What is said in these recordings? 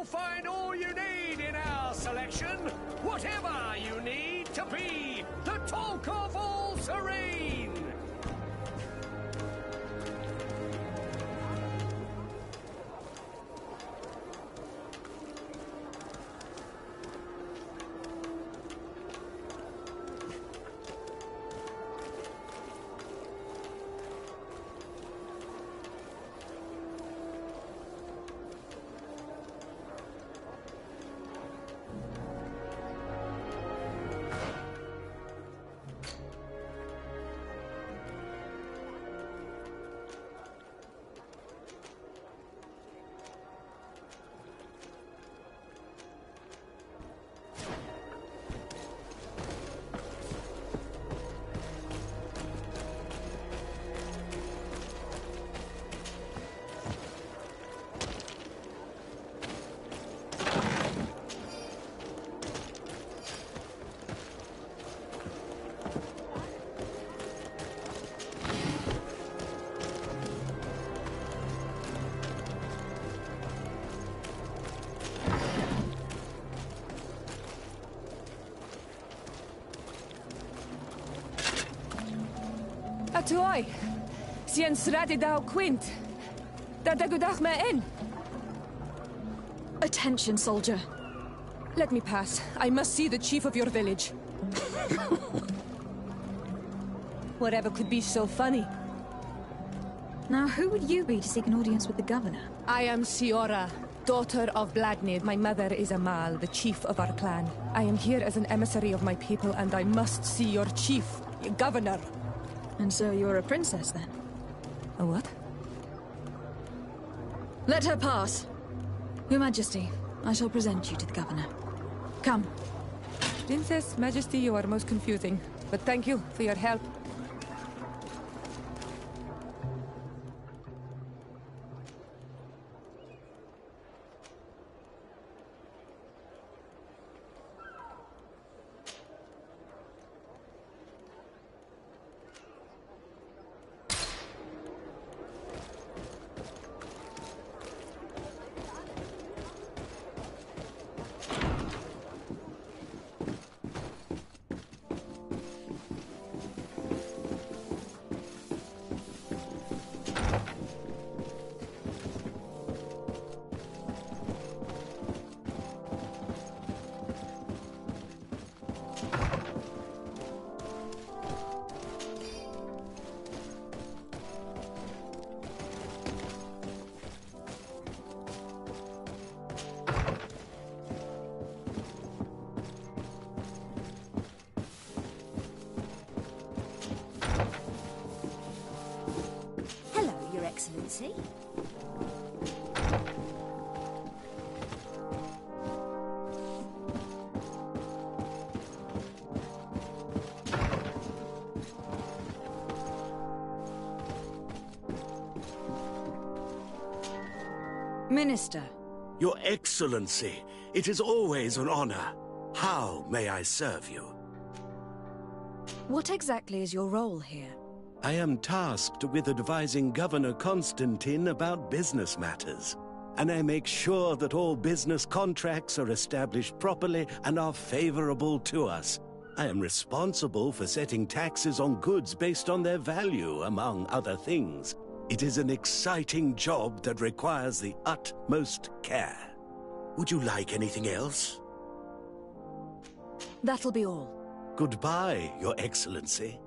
You'll find all you need in our selection. Whatever you need to be the talk of all Serene. Atuoi, sien sradi dau quint. Dadagudach me in. Attention, soldier. Let me pass. I must see the chief of your village. Whatever could be so funny? Now, who would you be to seek an audience with the governor? I am Siora, daughter of Bladnid. My mother is Amal, the chief of our clan. I am here as an emissary of my people, and I must see your chief, your governor. And so you're a princess, then? A what? Let her pass. Your Majesty, I shall present you to the governor. Come. Princess, Majesty, you are most confusing. But thank you for your help. Excellency. Minister. Your Excellency, it is always an honor. How may I serve you? What exactly is your role here? I am tasked with advising Governor Constantine about business matters, and I make sure that all business contracts are established properly and are favorable to us. I am responsible for setting taxes on goods based on their value, among other things. It is an exciting job that requires the utmost care. Would you like anything else? That'll be all. Goodbye, Your Excellency.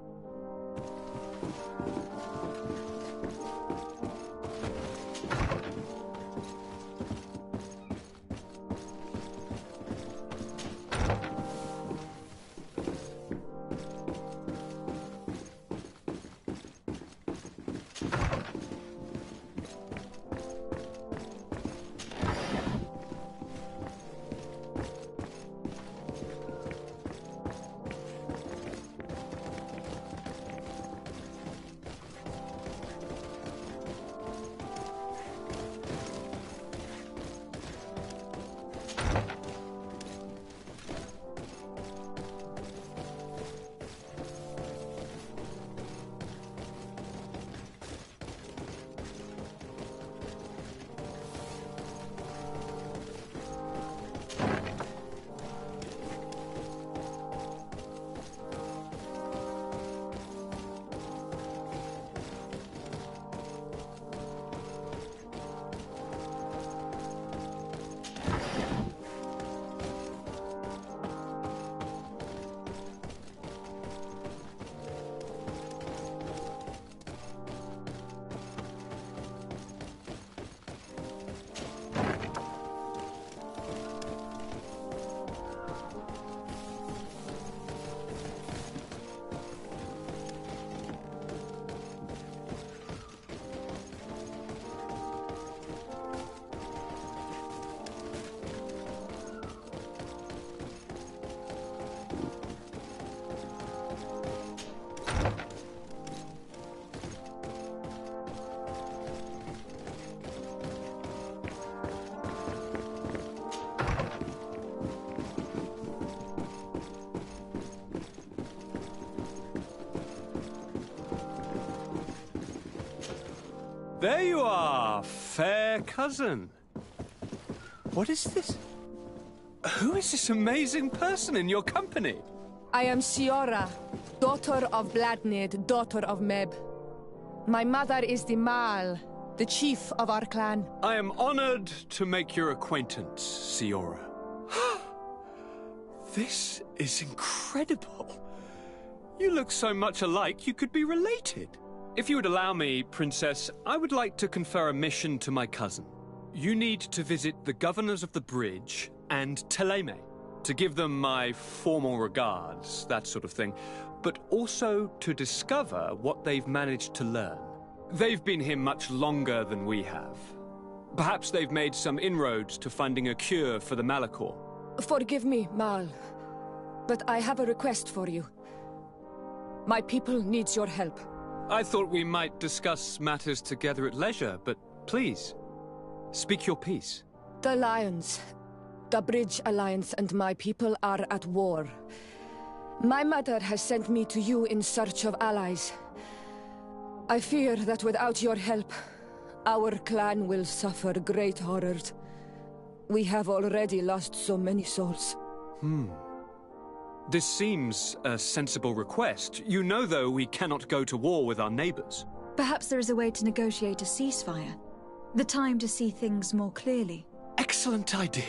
There you are, fair cousin. What is this? Who is this amazing person in your company? I am Siora, daughter of Bladnid, daughter of Meb. My mother is the Mal, the chief of our clan. I am honored to make your acquaintance, Siora. This is incredible. You look so much alike you could be related. If you would allow me, Princess, I would like to confer a mission to my cousin. You need to visit the governors of the bridge and Teleme to give them my formal regards, that sort of thing, but also to discover what they've managed to learn. They've been here much longer than we have. Perhaps they've made some inroads to finding a cure for the Malachor. Forgive me, Mal, but I have a request for you. My people needs your help. I thought we might discuss matters together at leisure, but please, speak your piece. The Lions, the Bridge Alliance and my people are at war. My mother has sent me to you in search of allies. I fear that without your help, our clan will suffer great horrors. We have already lost so many souls. This seems a sensible request. You know, though, we cannot go to war with our neighbors. Perhaps there is a way to negotiate a ceasefire. The time to see things more clearly. Excellent idea.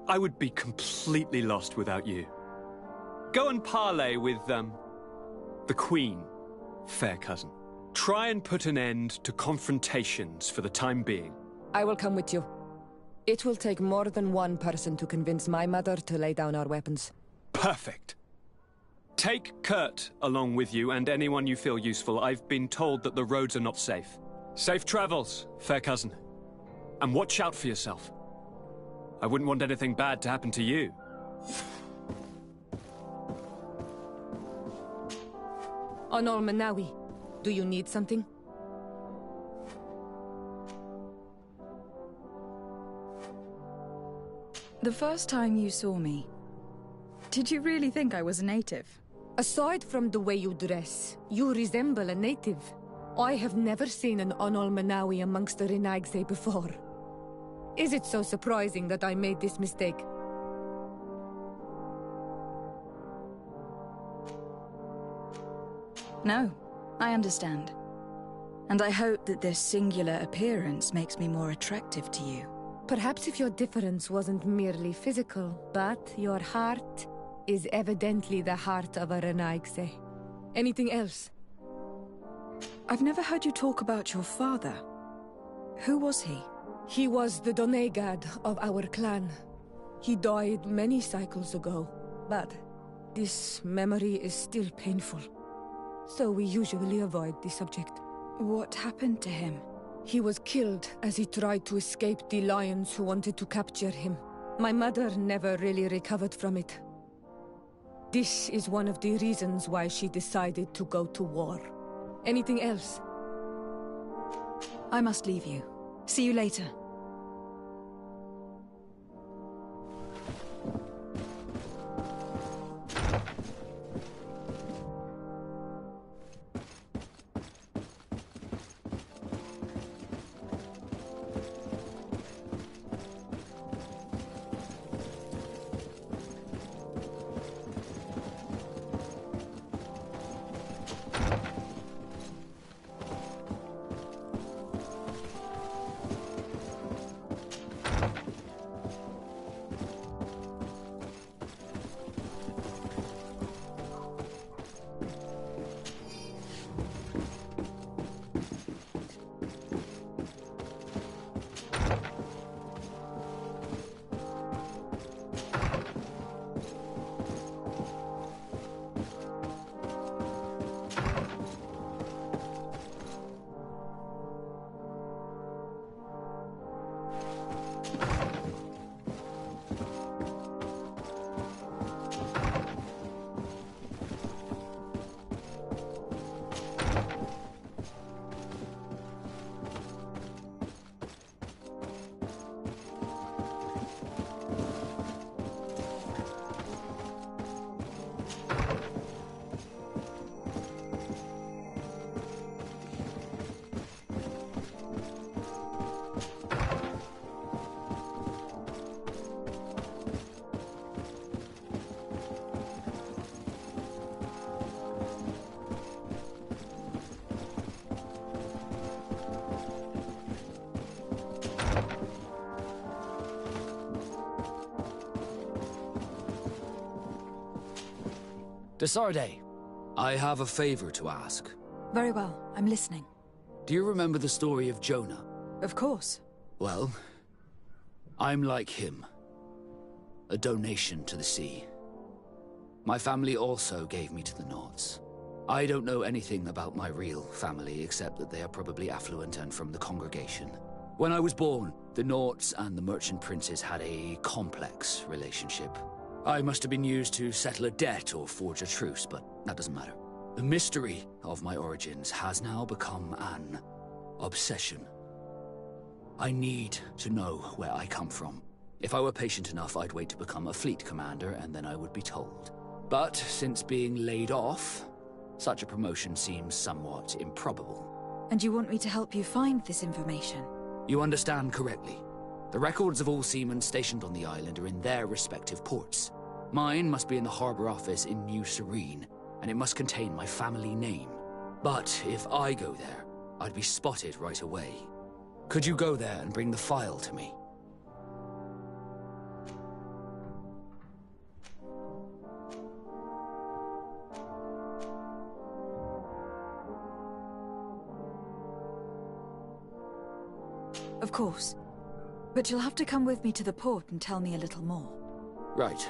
I would be completely lost without you. Go and parley with, the Queen, fair cousin. Try and put an end to confrontations for the time being. I will come with you. It will take more than one person to convince my mother to lay down our weapons. Perfect. Take Kurt along with you and anyone you feel useful. I've been told that the roads are not safe. Safe travels, fair cousin. And watch out for yourself. I wouldn't want anything bad to happen to you. Onol Manawi, do you need something? The first time you saw me, did you really think I was a native? Aside from the way you dress, you resemble a native. I have never seen an Onol Manawi amongst the Renaigse before. Is it so surprising that I made this mistake? No, I understand. And I hope that this singular appearance makes me more attractive to you. Perhaps if your difference wasn't merely physical, but your heart is evidently the heart of a Renaigse. Anything else? I've never heard you talk about your father. Who was he? He was the Donegad of our clan. He died many cycles ago, but this memory is still painful. So we usually avoid the subject. What happened to him? He was killed as he tried to escape the lions who wanted to capture him. My mother never really recovered from it. This is one of the reasons why she decided to go to war. Anything else? I must leave you. See you later. Desarde, I have a favor to ask. Very well, I'm listening. Do you remember the story of Jonah? Of course. Well, I'm like him. A donation to the sea. My family also gave me to the Nauts. I don't know anything about my real family, except that they are probably affluent and from the congregation. When I was born, the Nauts and the merchant princes had a complex relationship. I must have been used to settle a debt or forge a truce, but that doesn't matter. The mystery of my origins has now become an obsession. I need to know where I come from. If I were patient enough, I'd wait to become a fleet commander, and then I would be told. But since being laid off, such a promotion seems somewhat improbable. And you want me to help you find this information? You understand correctly. The records of all seamen stationed on the island are in their respective ports. Mine must be in the harbor office in New Serene, and it must contain my family name. But if I go there, I'd be spotted right away. Could you go there and bring the file to me? Of course. But you'll have to come with me to the port and tell me a little more. Right.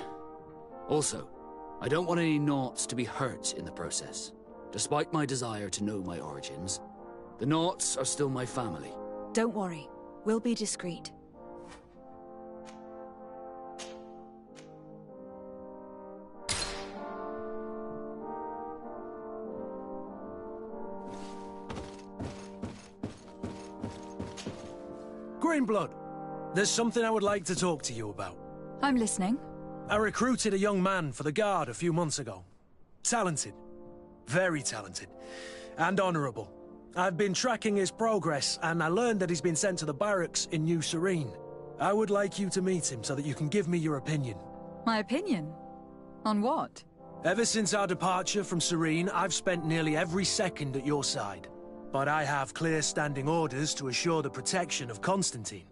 Also, I don't want any Nauts to be hurt in the process. Despite my desire to know my origins, the Nauts are still my family. Don't worry. We'll be discreet. Greenblood, there's something I would like to talk to you about. I'm listening. I recruited a young man for the Guard a few months ago. Talented. Very talented. And honorable. I've been tracking his progress, and I learned that he's been sent to the barracks in New Serene. I would like you to meet him so that you can give me your opinion. My opinion? On what? Ever since our departure from Serene, I've spent nearly every second at your side. But I have clear standing orders to assure the protection of Constantine.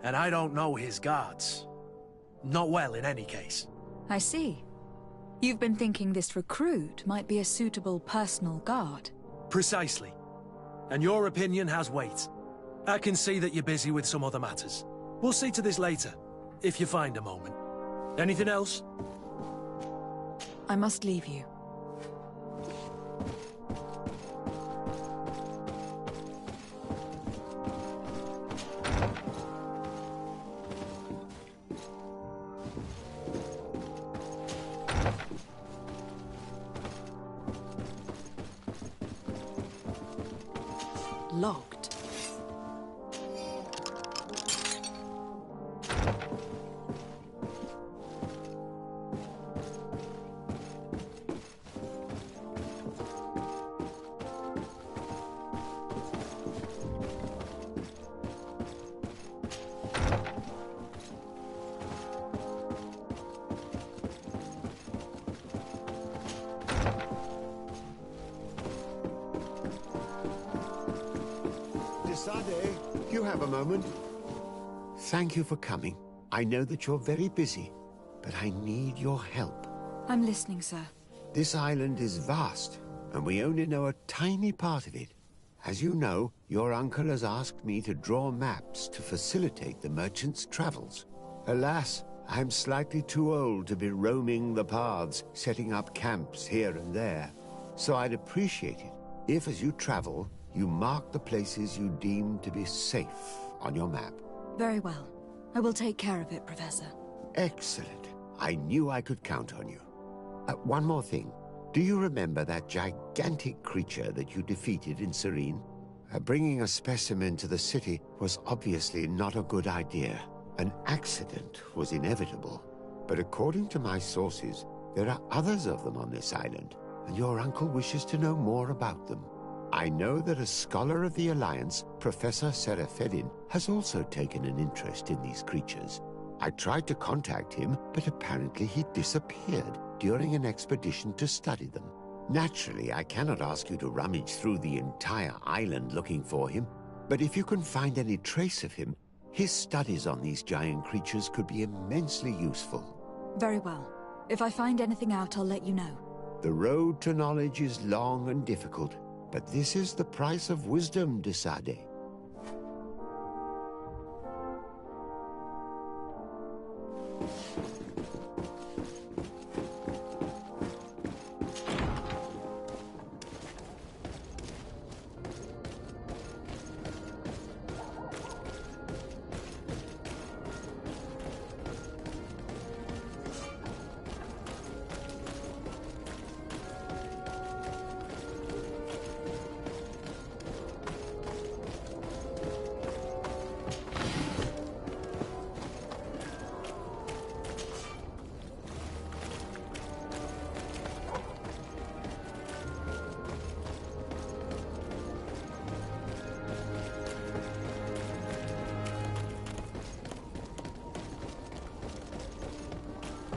And I don't know his guards. Not well, in any case. I see. You've been thinking this recruit might be a suitable personal guard. Precisely. And your opinion has weight. I can see that you're busy with some other matters. We'll see to this later, if you find a moment. Anything else? I must leave you. Locked. Sade, you have a moment? Thank you for coming. I know that you're very busy, but I need your help. I'm listening, sir. This island is vast, and we only know a tiny part of it. As you know, your uncle has asked me to draw maps to facilitate the merchant's travels. Alas, I'm slightly too old to be roaming the paths, setting up camps here and there. So I'd appreciate it if, as you travel, you mark the places you deem to be safe on your map. Very well. I will take care of it, Professor. Excellent. I knew I could count on you. One more thing. Do you remember that gigantic creature that you defeated in Serene? Bringing a specimen to the city was obviously not a good idea. An accident was inevitable. But according to my sources, there are others of them on this island, and your uncle wishes to know more about them. I know that a scholar of the Alliance, Professor Serene, has also taken an interest in these creatures. I tried to contact him, but apparently he disappeared during an expedition to study them. Naturally, I cannot ask you to rummage through the entire island looking for him, but if you can find any trace of him, his studies on these giant creatures could be immensely useful. Very well. If I find anything out, I'll let you know. The road to knowledge is long and difficult, but this is the price of wisdom, de Sade.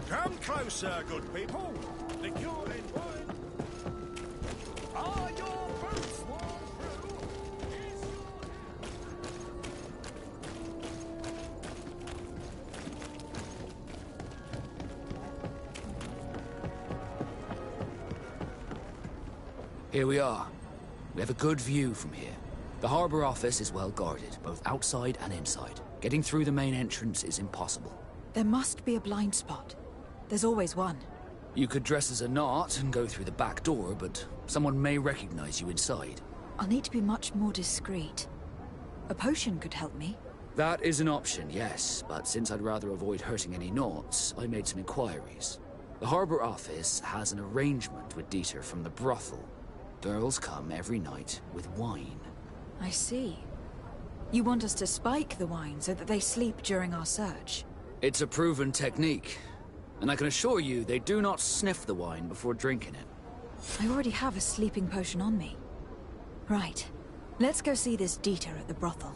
Come closer, good people. The cure in wine. Are your boots worn through? Is Here we are. We have a good view from here. The harbor office is well guarded, both outside and inside. Getting through the main entrance is impossible. There must be a blind spot. There's always one. You could dress as a knot and go through the back door, but someone may recognize you inside. I'll need to be much more discreet. A potion could help me. That is an option, yes, but since I'd rather avoid hurting any knots, I made some inquiries. The harbor office has an arrangement with Dieter from the brothel. Girls come every night with wine. I see. You want us to spike the wine so that they sleep during our search? It's a proven technique, and I can assure you they do not sniff the wine before drinking it. I already have a sleeping potion on me. Right. Let's go see this Dieter at the brothel.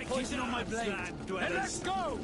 Poison on my blade. And let's go!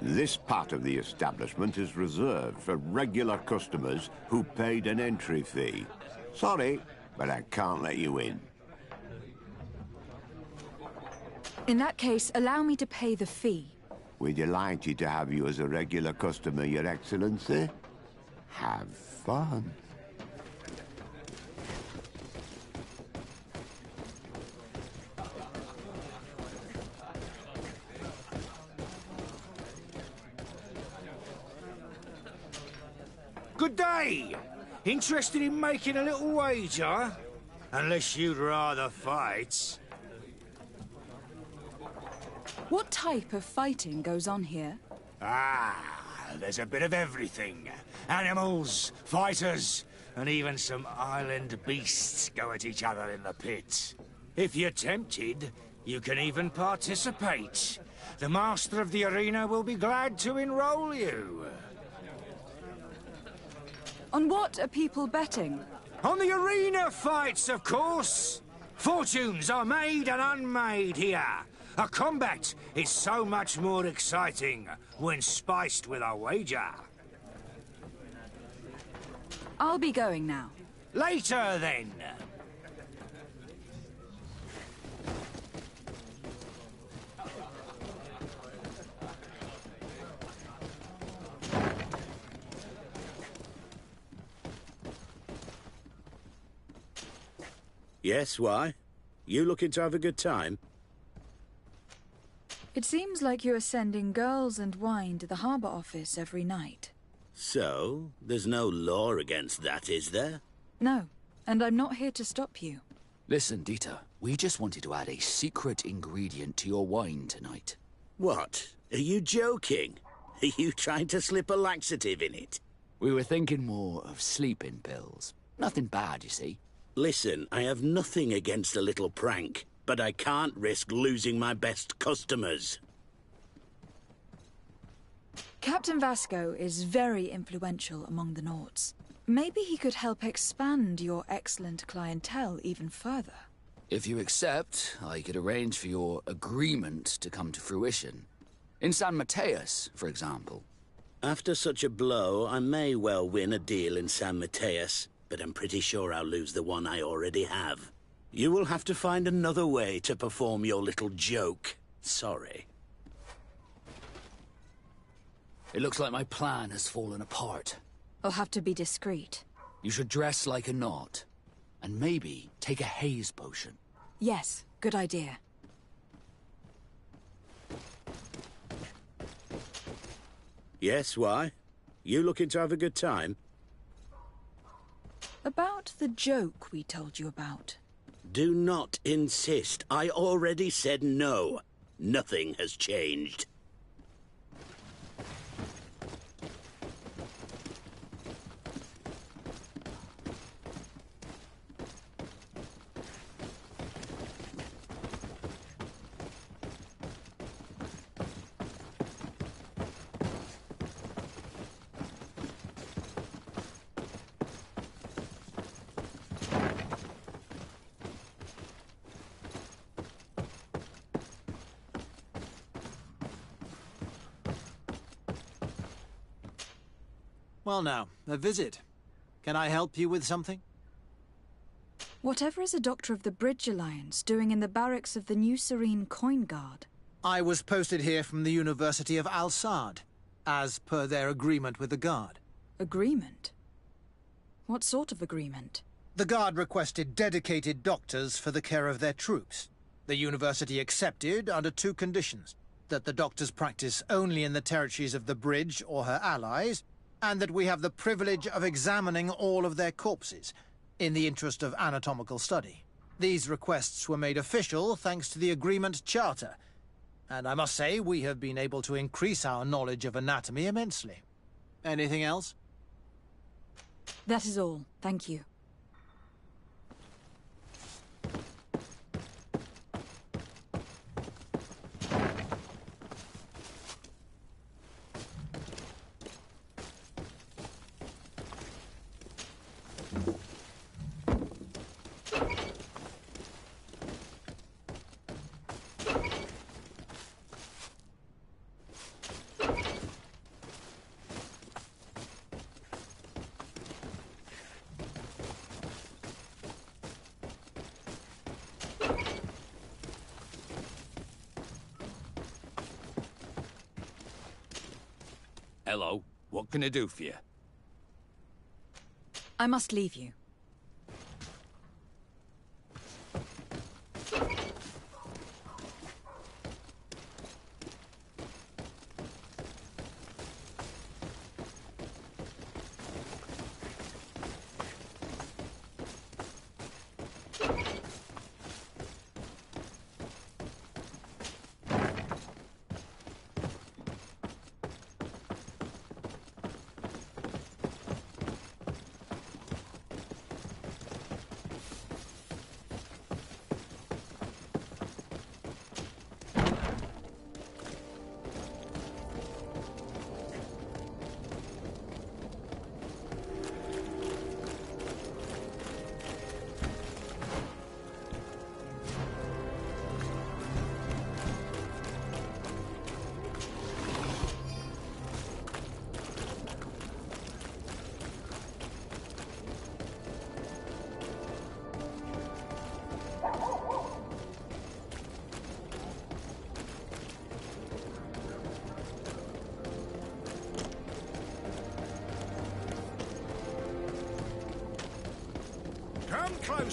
This part of the establishment is reserved for regular customers who paid an entry fee. Sorry, but I can't let you in. In that case, allow me to pay the fee. We're delighted to have you as a regular customer, Your Excellency. Have fun. Good day! Interested in making a little wager? Unless you'd rather fight. What type of fighting goes on here? There's a bit of everything. Animals, fighters, and even some island beasts go at each other in the pit. If you're tempted, you can even participate. The master of the arena will be glad to enroll you. On what are people betting? On the arena fights, of course. Fortunes are made and unmade here. A combat is so much more exciting when spiced with a wager. I'll be going now. Later, then. Yes, why? You looking to have a good time? It seems like you are sending girls and wine to the harbour office every night. So, there's no law against that, is there? No, and I'm not here to stop you. Listen, Dieter, we just wanted to add a secret ingredient to your wine tonight. What? Are you joking? Are you trying to slip a laxative in it? We were thinking more of sleeping pills. Nothing bad, you see. Listen, I have nothing against a little prank, but I can't risk losing my best customers. Captain Vasco is very influential among the Nauts. Maybe he could help expand your excellent clientele even further. If you accept, I could arrange for your agreement to come to fruition. In San Mateus, for example. After such a blow, I may well win a deal in San Mateus, but I'm pretty sure I'll lose the one I already have. You will have to find another way to perform your little joke. Sorry. It looks like my plan has fallen apart. I'll have to be discreet. You should dress like a Naut, and maybe take a haze potion. Yes, good idea. Yes, why? You looking to have a good time? About the joke we told you about. Do not insist. I already said no. Nothing has changed. Well now, a visit. Can I help you with something? Whatever is a Doctor of the Bridge Alliance doing in the barracks of the new Serene Coin Guard? I was posted here from the University of Al-Sad, as per their agreement with the Guard. Agreement? What sort of agreement? The Guard requested dedicated doctors for the care of their troops. The University accepted under two conditions: that the doctors practice only in the territories of the Bridge or her allies, and that we have the privilege of examining all of their corpses, in the interest of anatomical study. These requests were made official thanks to the Agreement Charter, and I must say we have been able to increase our knowledge of anatomy immensely. Anything else? That is all, thank you. Hello, what can I do for you? I must leave you.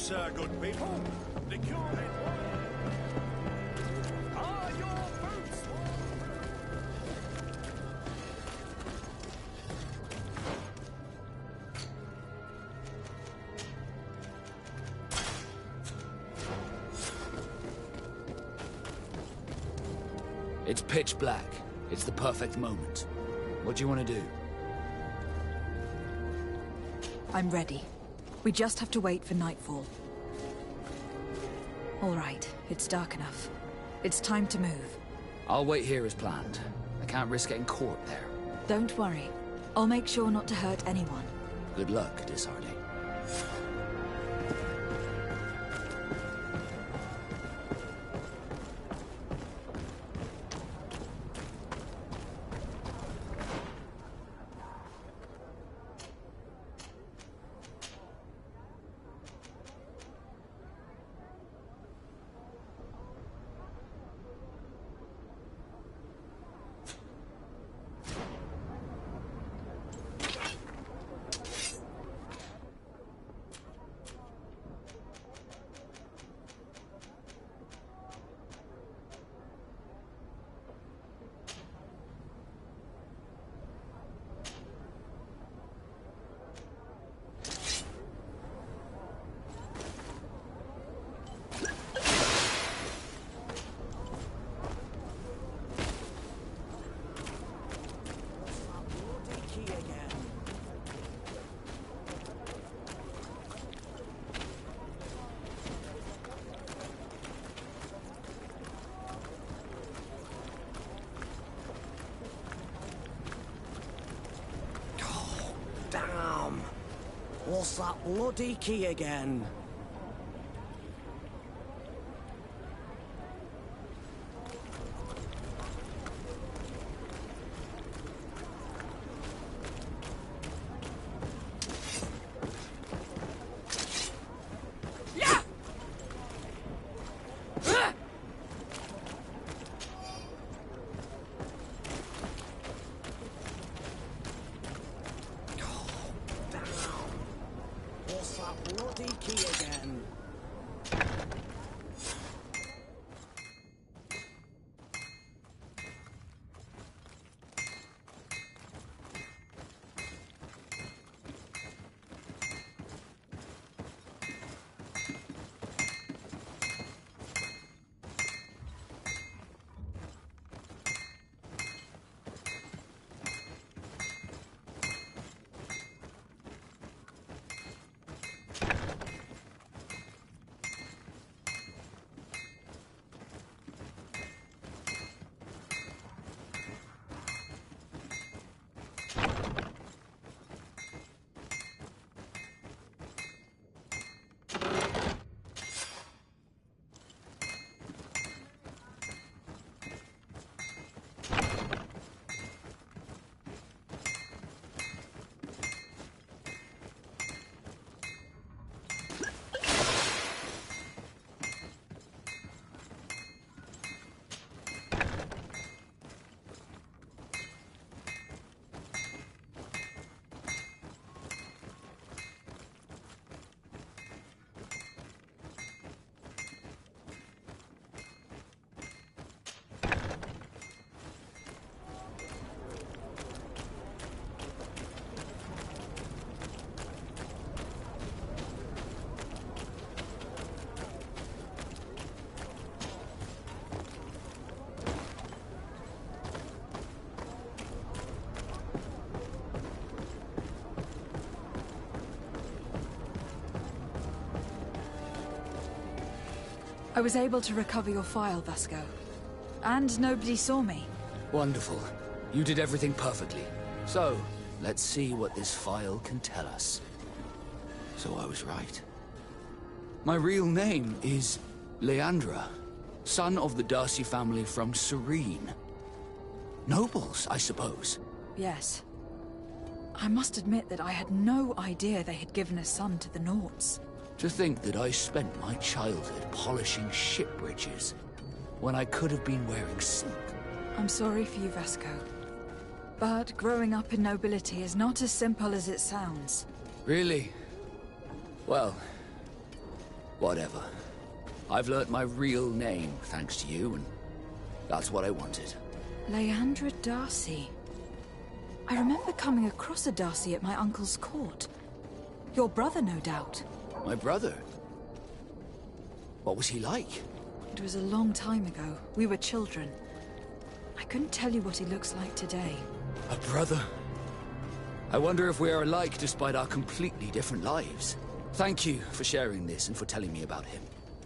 sir, good people. The cure head are your boots. It's pitch black. It's the perfect moment. What do you want to do? I'm ready. We just have to wait for nightfall. All right, it's dark enough. It's time to move. I'll wait here as planned. I can't risk getting caught there. Don't worry. I'll make sure not to hurt anyone. Good luck, Dishardy. Damn! What's that bloody key again? Bloody key again. I was able to recover your file, Vasco. And nobody saw me. Wonderful. You did everything perfectly. So, let's see what this file can tell us. So I was right. My real name is Leandra, son of the Darcy family from Serene. Nobles, I suppose. Yes. I must admit that I had no idea they had given a son to the Nauts. To think that I spent my childhood polishing ship bridges, when I could have been wearing silk. I'm sorry for you, Vasco. But growing up in nobility is not as simple as it sounds. Really? Well, Whatever. I've learnt my real name, thanks to you, and that's what I wanted. Leandra Darcy. I remember coming across a Darcy at my uncle's court. Your brother, no doubt. My brother? What was he like? It was a long time ago. We were children. I couldn't tell you what he looks like today. A brother? I wonder if we are alike despite our completely different lives. Thank you for sharing this and for telling me about him.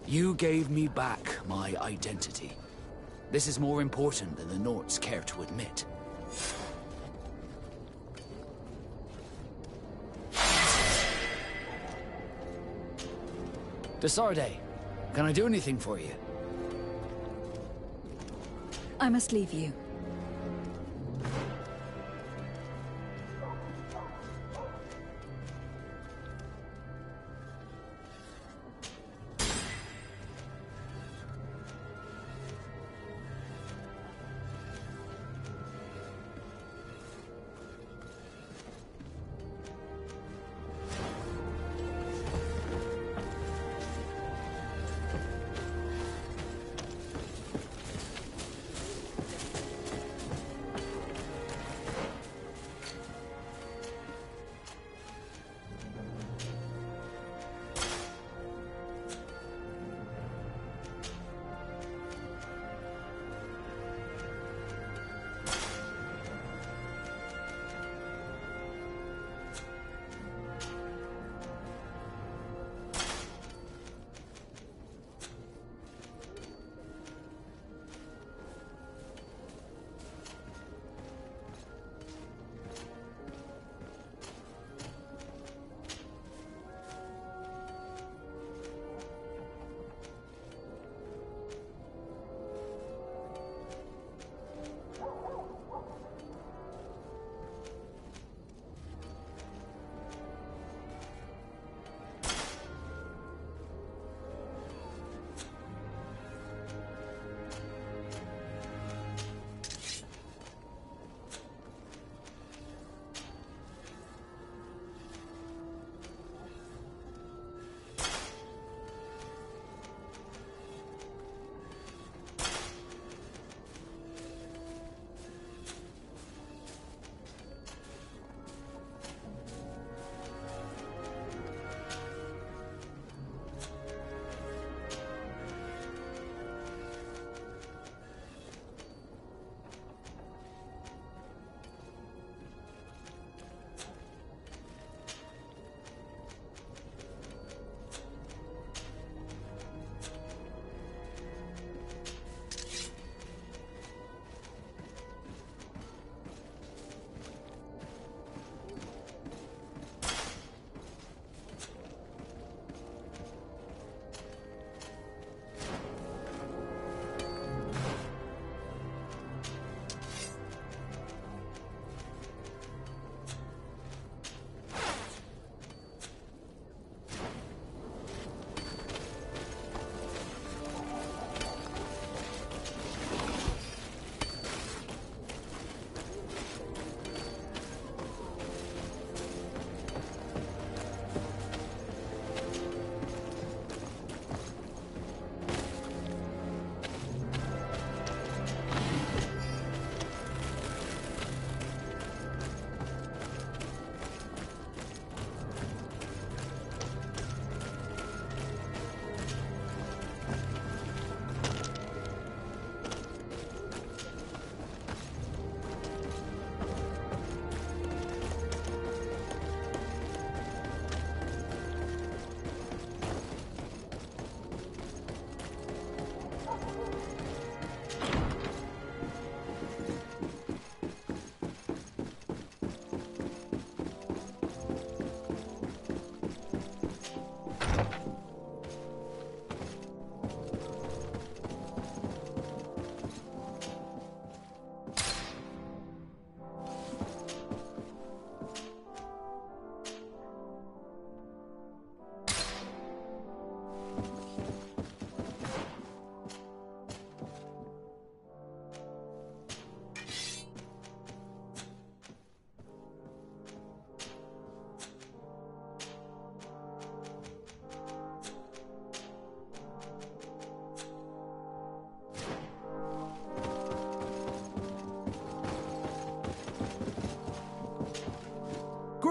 You gave me back my identity. This is more important than the Norts care to admit. Desarde, can I do anything for you? I must leave you.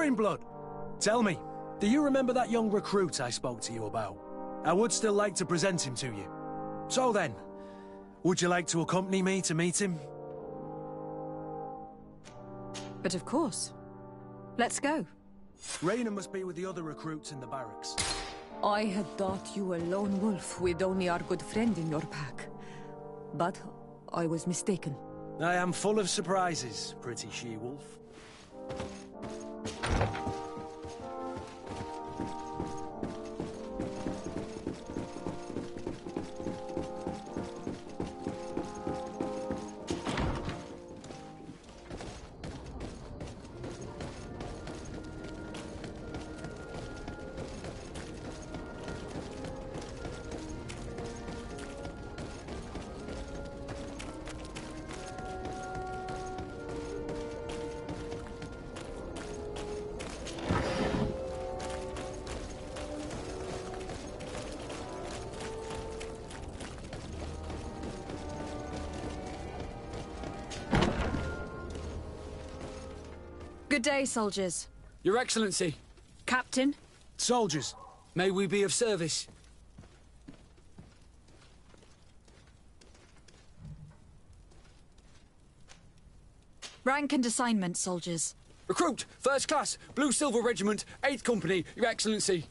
Greenblood! Tell me, do you remember that young recruit I spoke to you about? I would still like to present him to you. So then, would you like to accompany me to meet him? But of course. Let's go. Raina must be with the other recruits in the barracks. I had thought you a lone wolf with only our good friend in your pack. But I was mistaken. I am full of surprises, pretty she-wolf. Good day, soldiers. Your Excellency. Captain. Soldiers. May we be of service? Rank and assignment, soldiers. Recruit, First Class, Blue Silver Regiment, 8th Company, Your Excellency.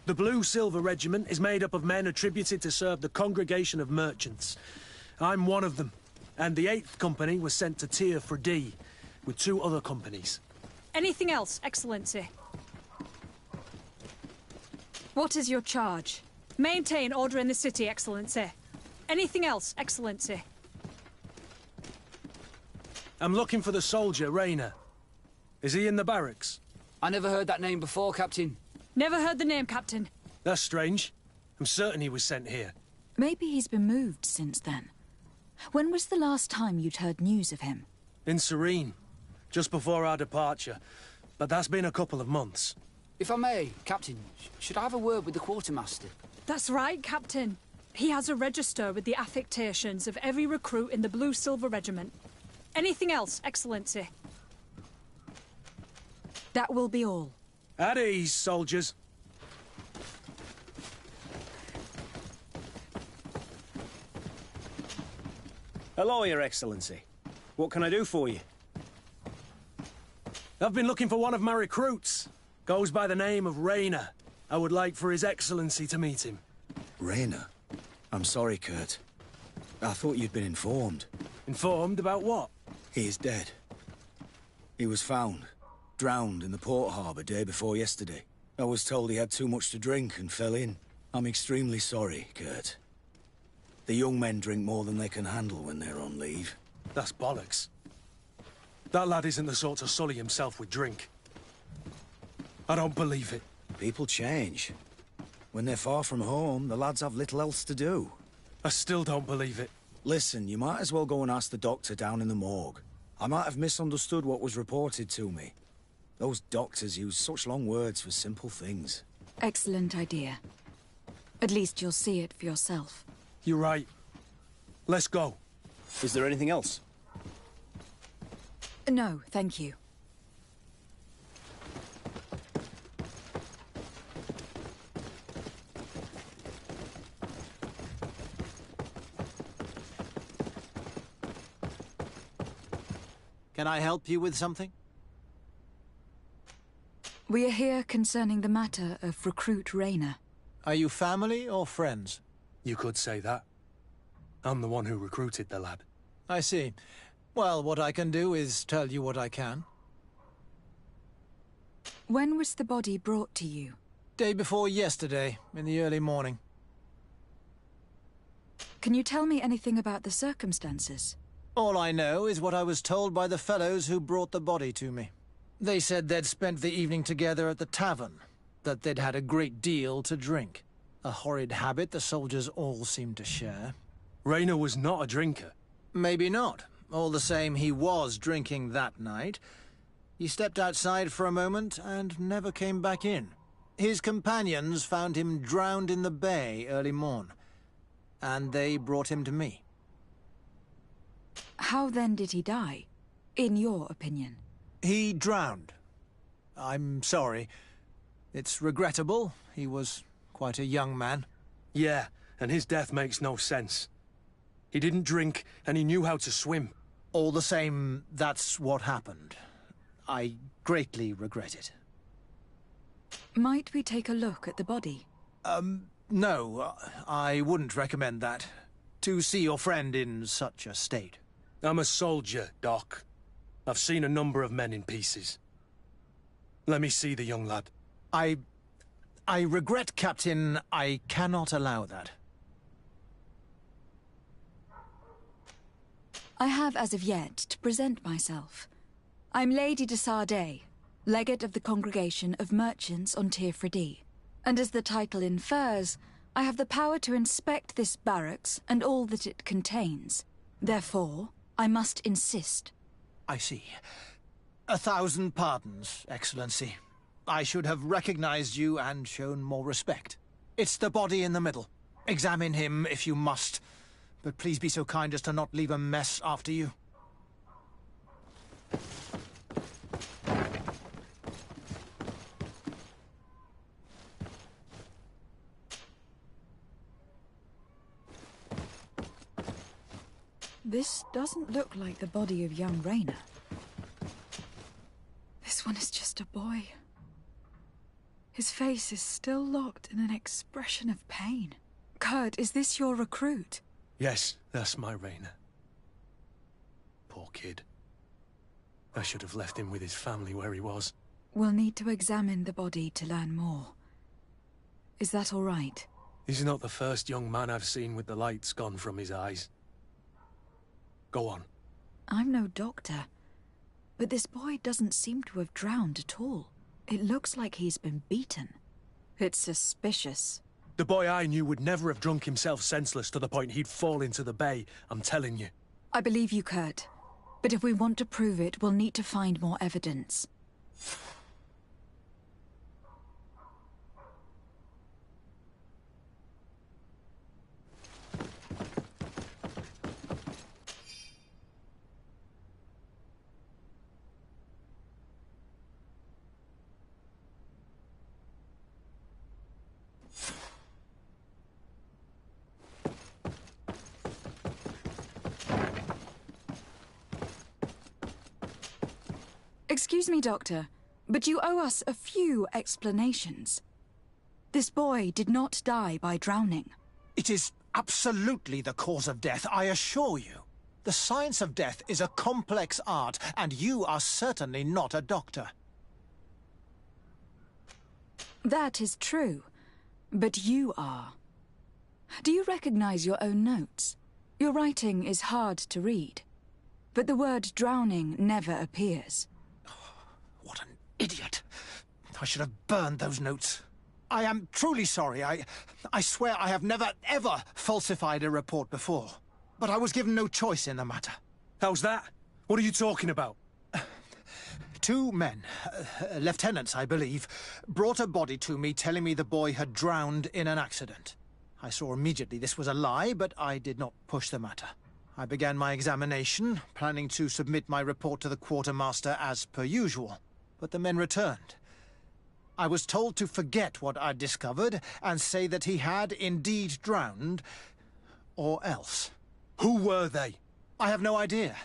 The Blue Silver Regiment is made up of men attributed to serve the Congregation of Merchants. I'm one of them, and the 8th Company was sent to Tier for D, with 2 other companies. Anything else, Excellency? What is your charge? Maintain order in the city, Excellency. Anything else, Excellency? I'm looking for the soldier, Raina. Is he in the barracks? I never heard that name before, Captain. Never heard the name, Captain. That's strange. I'm certain he was sent here. Maybe he's been moved since then. When was the last time you'd heard news of him? In Serene. Just before our departure. But that's been a couple of months. If I may, Captain, should I have a word with the quartermaster? That's right, Captain. He has a register with the affectations of every recruit in the Blue Silver Regiment. Anything else, Excellency? That will be all. At ease, soldiers. Hello, Your Excellency. What can I do for you? I've been looking for one of my recruits. Goes by the name of Raina. I would like for His Excellency to meet him. Raina? I'm sorry, Kurt. I thought you'd been informed. Informed about what? He is dead. He was found, drowned in the port harbour day before yesterday. I was told he had too much to drink and fell in. I'm extremely sorry, Kurt. The young men drink more than they can handle when they're on leave. That's bollocks. That lad isn't the sort to sully himself with drink. I don't believe it. People change. When they're far from home, the lads have little else to do. I still don't believe it. Listen, you might as well go and ask the doctor down in the morgue. I might have misunderstood what was reported to me. Those doctors use such long words for simple things. Excellent idea. At least you'll see it for yourself. You're right. Let's go. Is there anything else? No, thank you. Can I help you with something? We are here concerning the matter of Recruit Raina. Are you family or friends? You could say that. I'm the one who recruited the lad. I see. Well, what I can do is tell you what I can. When was the body brought to you? Day before yesterday, in the early morning. Can you tell me anything about the circumstances? All I know is what I was told by the fellows who brought the body to me. They said they'd spent the evening together at the tavern, that they'd had a great deal to drink. A horrid habit the soldiers all seemed to share. Raina was not a drinker. Maybe not. All the same, he was drinking that night. He stepped outside for a moment and never came back in. His companions found him drowned in the bay early morn, and they brought him to me. How then did he die, in your opinion? He drowned. I'm sorry. It's regrettable. He was quite a young man. Yeah, and his death makes no sense. He didn't drink, and he knew how to swim. All the same, that's what happened. I greatly regret it. Might we take a look at the body? No, I wouldn't recommend that. To see your friend in such a state. I'm a soldier, Doc. I've seen a number of men in pieces. Let me see the young lad. I regret, Captain. I cannot allow that. I have as of yet to present myself. I'm Lady de Sardet, Legate of the Congregation of Merchants on Tirfredi. And as the title infers, I have the power to inspect this barracks and all that it contains. Therefore, I must insist. I see. 1,000 pardons, Excellency. I should have recognized you and shown more respect. It's the body in the middle. Examine him if you must, but please be so kind as to not leave a mess after you. This doesn't look like the body of young Rayner. This one is just a boy. His face is still locked in an expression of pain. Kurt, is this your recruit? Yes, that's my Rayner. Poor kid. I should have left him with his family where he was. We'll need to examine the body to learn more. Is that all right? He's not the first young man I've seen with the lights gone from his eyes. Go on. I'm no doctor, but this boy doesn't seem to have drowned at all. It looks like he's been beaten. It's suspicious. The boy I knew would never have drunk himself senseless to the point he'd fall into the bay, I'm telling you. I believe you, Kurt. But if we want to prove it, we'll need to find more evidence. Excuse me, Doctor, but you owe us a few explanations. This boy did not die by drowning. It is absolutely the cause of death, I assure you. The science of death is a complex art, and you are certainly not a doctor. That is true, but you are. Do you recognize your own notes? Your writing is hard to read, but the word drowning never appears. What an idiot. I should have burned those notes. I am truly sorry. I swear I have never, ever falsified a report before. But I was given no choice in the matter. How's that? What are you talking about? 2 men, lieutenants, I believe, brought a body to me telling me the boy had drowned in an accident. I saw immediately this was a lie, but I did not push the matter. I began my examination, planning to submit my report to the quartermaster as per usual. But the men returned. I was told to forget what I'd discovered and say that he had indeed drowned, or else. Who were they? I have no idea.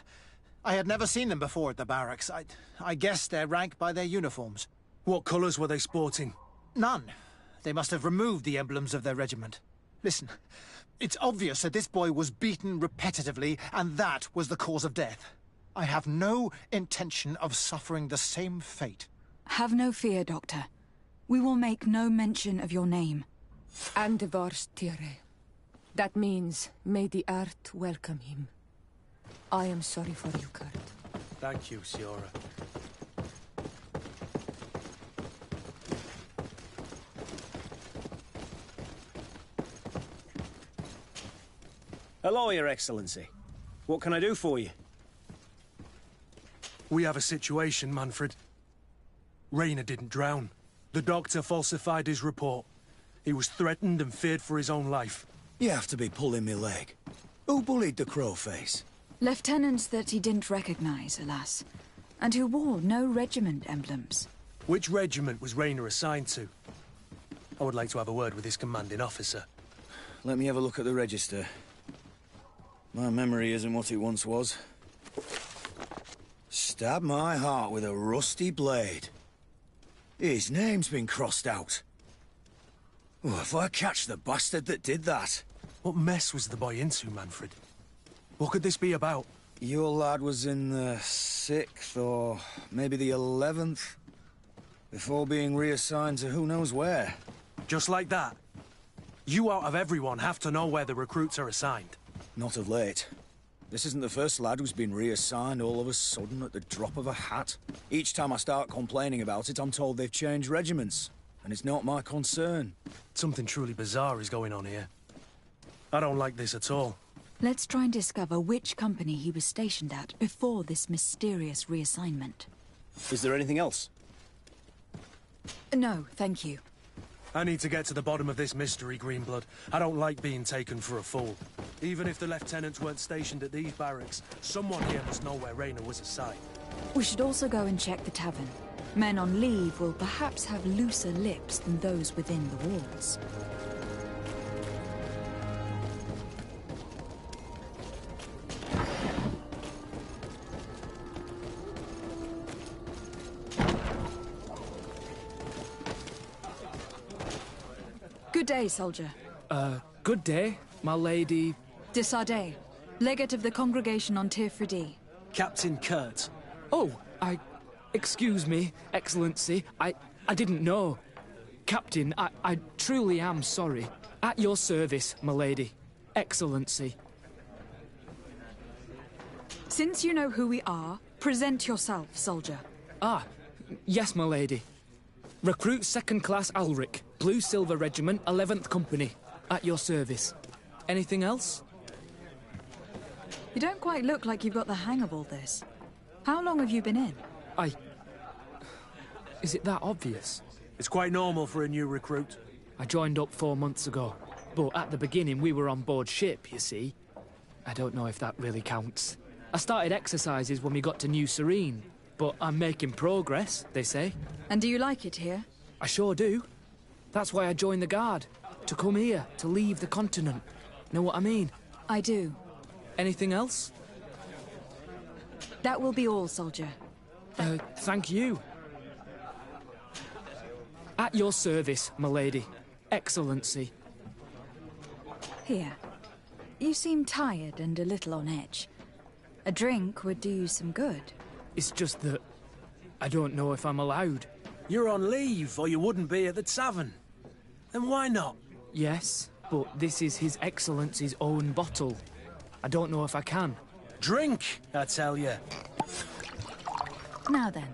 I had never seen them before at the barracks. I guessed their rank by their uniforms. What colours were they sporting? None. They must have removed the emblems of their regiment. Listen, it's obvious that this boy was beaten repetitively, and that was the cause of death. I have no intention of suffering the same fate. Have no fear, Doctor. We will make no mention of your name. And divorce Tire. That means, may the earth welcome him. I am sorry for you, Kurt. Thank you, Siora. Hello, Your Excellency. What can I do for you? We have a situation, Manfred. Rayner didn't drown. The doctor falsified his report. He was threatened and feared for his own life. You have to be pulling me leg. Who bullied the crowface? Lieutenants that he didn't recognize, alas, and who wore no regiment emblems. Which regiment was Rayner assigned to? I would like to have a word with his commanding officer. Let me have a look at the register. My memory isn't what it once was. Stab my heart with a rusty blade. His name's been crossed out. Oh, if I catch the bastard that did that... What mess was the boy into, Manfred? What could this be about? Your lad was in the 6th, or maybe the 11th, before being reassigned to who knows where. Just like that? You out of everyone have to know where the recruits are assigned. Not of late. This isn't the first lad who's been reassigned all of a sudden at the drop of a hat. Each time I start complaining about it, I'm told they've changed regiments. And it's not my concern. Something truly bizarre is going on here. I don't like this at all. Let's try and discover which company he was stationed at before this mysterious reassignment. Is there anything else? No, thank you. I need to get to the bottom of this mystery, Greenblood. I don't like being taken for a fool. Even if the lieutenants weren't stationed at these barracks, someone here must know where Rayner was assigned. We should also go and check the tavern. Men on leave will perhaps have looser lips than those within the walls. Good day, soldier. Good day, my lady... De Sardet, legate of the congregation on Tirfredi. Captain Kurt. Oh, excuse me, Excellency. I didn't know. Captain, I truly am sorry. At your service, my lady. Excellency. Since you know who we are, present yourself, soldier. Ah, yes, my lady. Recruit 2nd Class Alric, Blue Silver Regiment, 11th Company. At your service. Anything else? You don't quite look like you've got the hang of all this. How long have you been in? Is it that obvious? It's quite normal for a new recruit. I joined up 4 months ago. But at the beginning, we were on board ship, you see. I don't know if that really counts. I started exercises when we got to New Serene. But I'm making progress, they say. And do you like it here? I sure do. That's why I joined the Guard. To come here, to leave the continent. Know what I mean? I do. Anything else? That will be all, soldier. Thank you. At your service, my lady. Excellency. Here. You seem tired and a little on edge. A drink would do you some good. It's just that... I don't know if I'm allowed. You're on leave, or you wouldn't be at the tavern. Then why not? Yes, but this is His Excellency's own bottle. I don't know if I can. Drink, I tell you. Now then,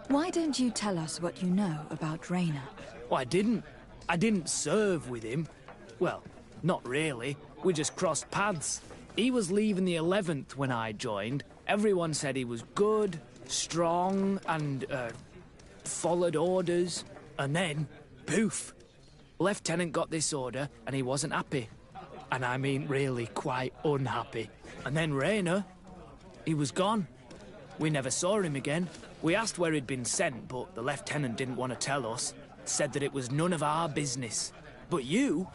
why don't you tell us what you know about Rayner? Well, I didn't serve with him. Well, not really. We just crossed paths. He was leaving the 11th when I joined. Everyone said he was good, strong, and, followed orders. And then, poof! Lieutenant got this order, and he wasn't happy. And I mean really quite unhappy. And then Rayner, he was gone. We never saw him again. We asked where he'd been sent, but the lieutenant didn't want to tell us. Said that it was none of our business. But you,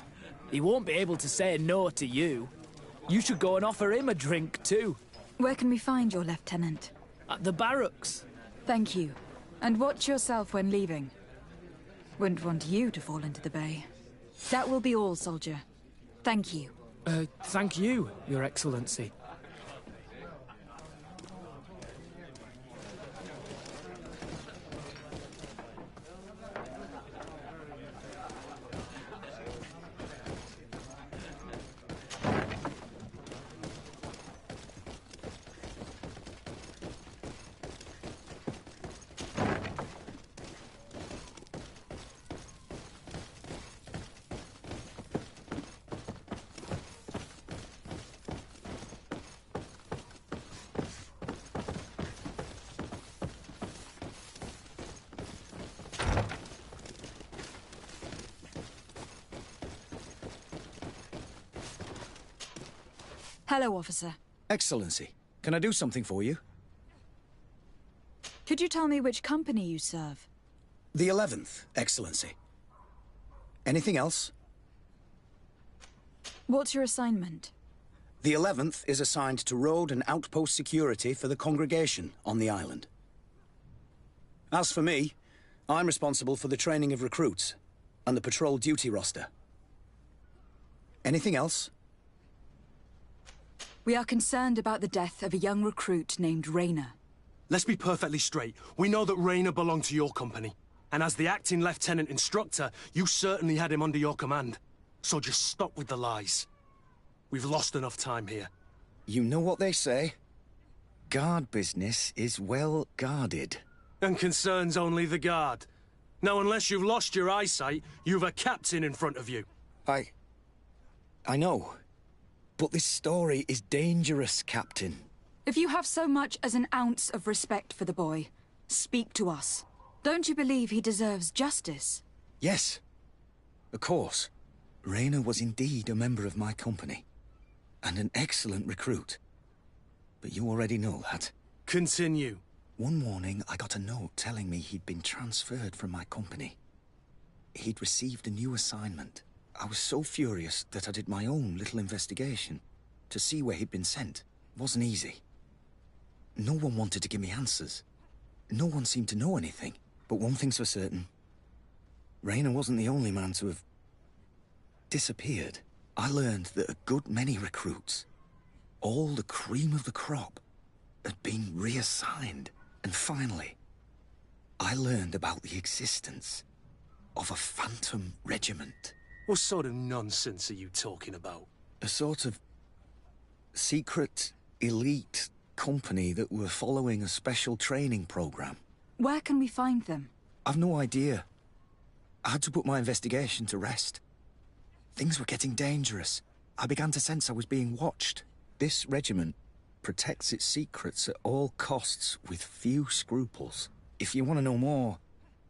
he won't be able to say no to you. You should go and offer him a drink too. Where can we find your lieutenant? At the barracks. Thank you. And watch yourself when leaving. Wouldn't want you to fall into the bay. That will be all, soldier. Thank you. Thank you, Your Excellency. Hello, officer. Excellency, can I do something for you? Could you tell me which company you serve? The 11th, Excellency. Anything else? What's your assignment? The 11th is assigned to road and outpost security for the congregation on the island. As for me, I'm responsible for the training of recruits and the patrol duty roster. Anything else? We are concerned about the death of a young recruit named Raynor. Let's be perfectly straight. We know that Raynor belonged to your company. And as the acting lieutenant instructor, you certainly had him under your command. So just stop with the lies. We've lost enough time here. You know what they say? Guard business is well guarded. And concerns only the guard. Now, unless you've lost your eyesight, you've a captain in front of you. I know. But this story is dangerous, Captain. If you have so much as an ounce of respect for the boy, speak to us. Don't you believe he deserves justice? Yes. Of course. Raynor was indeed a member of my company. And an excellent recruit. But you already know that. Continue. One morning, I got a note telling me he'd been transferred from my company. He'd received a new assignment. I was so furious that I did my own little investigation to see where he'd been sent. It wasn't easy. No one wanted to give me answers. No one seemed to know anything. But one thing's for certain. Raynor wasn't the only man to have disappeared. I learned that a good many recruits, all the cream of the crop, had been reassigned. And finally, I learned about the existence of a phantom regiment. What sort of nonsense are you talking about? A sort of secret, elite company that were following a special training program. Where can we find them? I've no idea. I had to put my investigation to rest. Things were getting dangerous. I began to sense I was being watched. This regiment protects its secrets at all costs with few scruples. If you want to know more,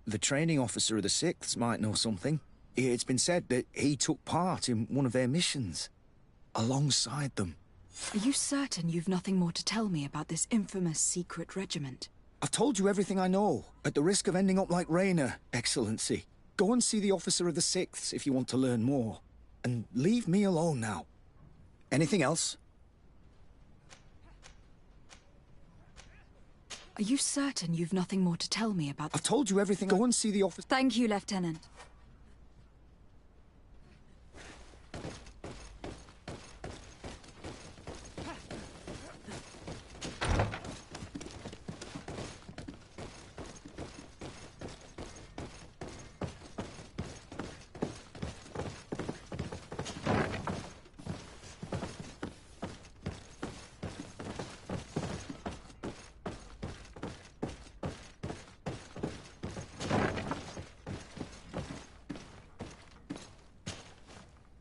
the training officer of the 6th might know something. It's been said that he took part in one of their missions, alongside them. Are you certain you've nothing more to tell me about this infamous secret regiment? I've told you everything I know, at the risk of ending up like Raynor, Excellency. Go and see the officer of the 6th if you want to learn more. And leave me alone now. Anything else? Are you certain you've nothing more to tell me about... I've told you everything. Go and see the officer. Thank you, Lieutenant.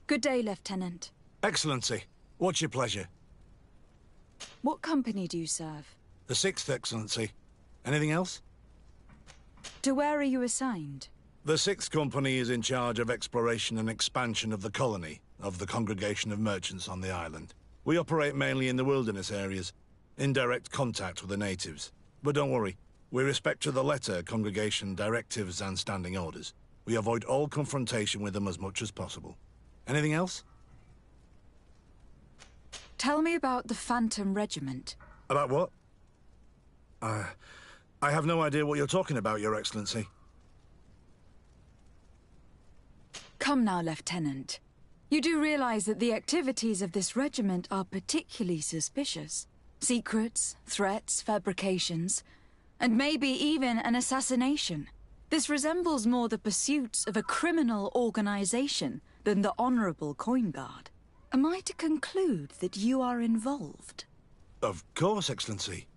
Good day, Lieutenant. Excellency, what's your pleasure? What company do you serve? The 6th, Excellency. Anything else? To where are you assigned? The 6th Company is in charge of exploration and expansion of the colony of the Congregation of Merchants on the island. We operate mainly in the wilderness areas, in direct contact with the natives. But don't worry, we respect to the letter congregation directives and standing orders. We avoid all confrontation with them as much as possible. Anything else? Tell me about the Phantom Regiment. About what? I have no idea what you're talking about, Your Excellency. Come now, Lieutenant. You do realize that the activities of this regiment are particularly suspicious. Secrets, threats, fabrications, and maybe even an assassination. This resembles more the pursuits of a criminal organization than the Honorable Coin Guard. Am I to conclude that you are involved? Of course, Excellency.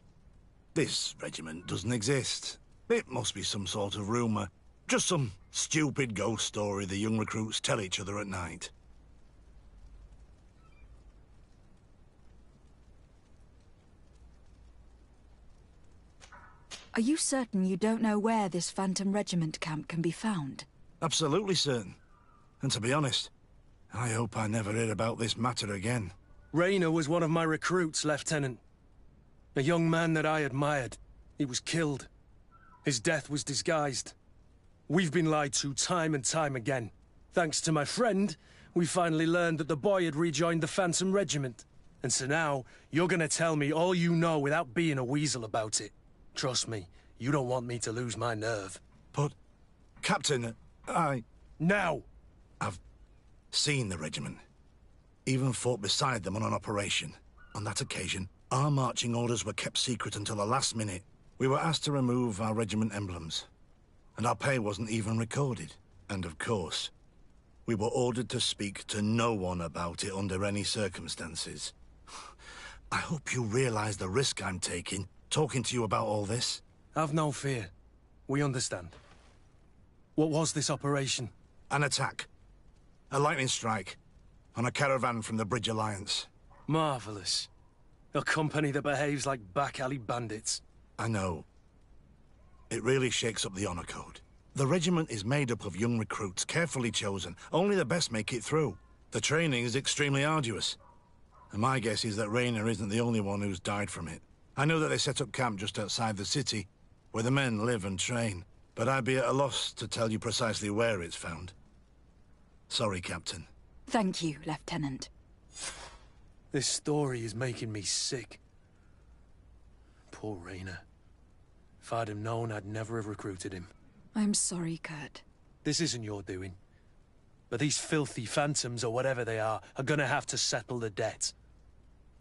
This regiment doesn't exist. It must be some sort of rumor. Just some stupid ghost story the young recruits tell each other at night. Are you certain you don't know where this Phantom Regiment camp can be found? Absolutely certain. And to be honest, I hope I never hear about this matter again. Raynor was one of my recruits, Lieutenant. A young man that I admired. He was killed. His death was disguised. We've been lied to time and time again. Thanks to my friend, we finally learned that the boy had rejoined the Phantom Regiment. And so now, you're gonna tell me all you know without being a weasel about it. Trust me, you don't want me to lose my nerve. But, Captain, Now! I've seen the regiment. Even fought beside them on an operation. On that occasion, our marching orders were kept secret until the last minute. We were asked to remove our regiment emblems. And our pay wasn't even recorded. And of course, we were ordered to speak to no one about it under any circumstances. I hope you realize the risk I'm taking, talking to you about all this. Have no fear. We understand. What was this operation? An attack. A lightning strike. On a caravan from the Bridge Alliance. Marvelous. A company that behaves like back-alley bandits. I know. It really shakes up the honor code. The regiment is made up of young recruits, carefully chosen. Only the best make it through. The training is extremely arduous. And my guess is that Raynor isn't the only one who's died from it. I know that they set up camp just outside the city, where the men live and train. But I'd be at a loss to tell you precisely where it's found. Sorry, Captain. Thank you, Lieutenant. This story is making me sick. Poor Raynor. If I'd have known, I'd never have recruited him. I'm sorry, Kurt. This isn't your doing. But these filthy phantoms, or whatever they are gonna have to settle the debt.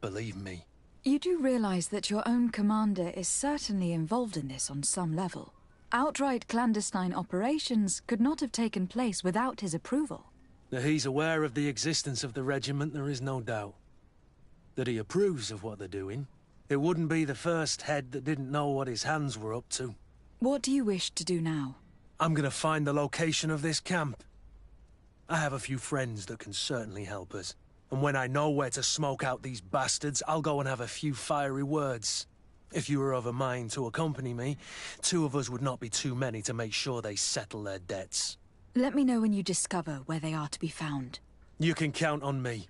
Believe me. You do realize that your own commander is certainly involved in this on some level. Outright clandestine operations could not have taken place without his approval. That he's aware of the existence of the regiment, there is no doubt. That he approves of what they're doing. It wouldn't be the first head that didn't know what his hands were up to. What do you wish to do now? I'm gonna find the location of this camp. I have a few friends that can certainly help us. And when I know where to smoke out these bastards, I'll go and have a few fiery words. If you were of a mind to accompany me, 2 of us would not be too many to make sure they settle their debts. Let me know when you discover where they are to be found. You can count on me.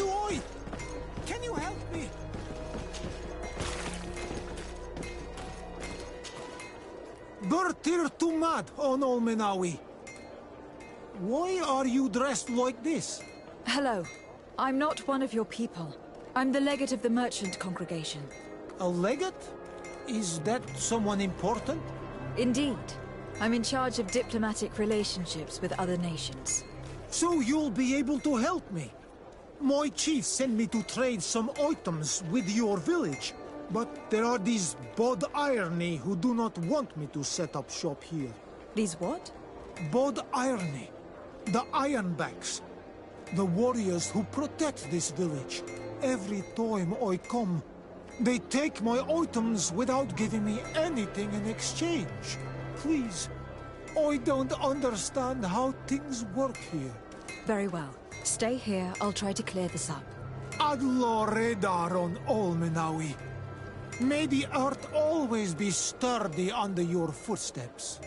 Oi! Can you help me? Bertir Tumad on Olmenawi. Why are you dressed like this? Hello. I'm not one of your people. I'm the legate of the merchant congregation. A legate? Is that someone important? Indeed. I'm in charge of diplomatic relationships with other nations. So you'll be able to help me. My chief sent me to trade some items with your village. But there are these Bod Irony who do not want me to set up shop here. These what? Bod Irony. The Ironbacks. The warriors who protect this village. Every time I come, they take my items without giving me anything in exchange. Please, I don't understand how things work here. Very well. Stay here, I'll try to clear this up. Adlo Redar on Olmenawi. May the earth always be sturdy under your footsteps.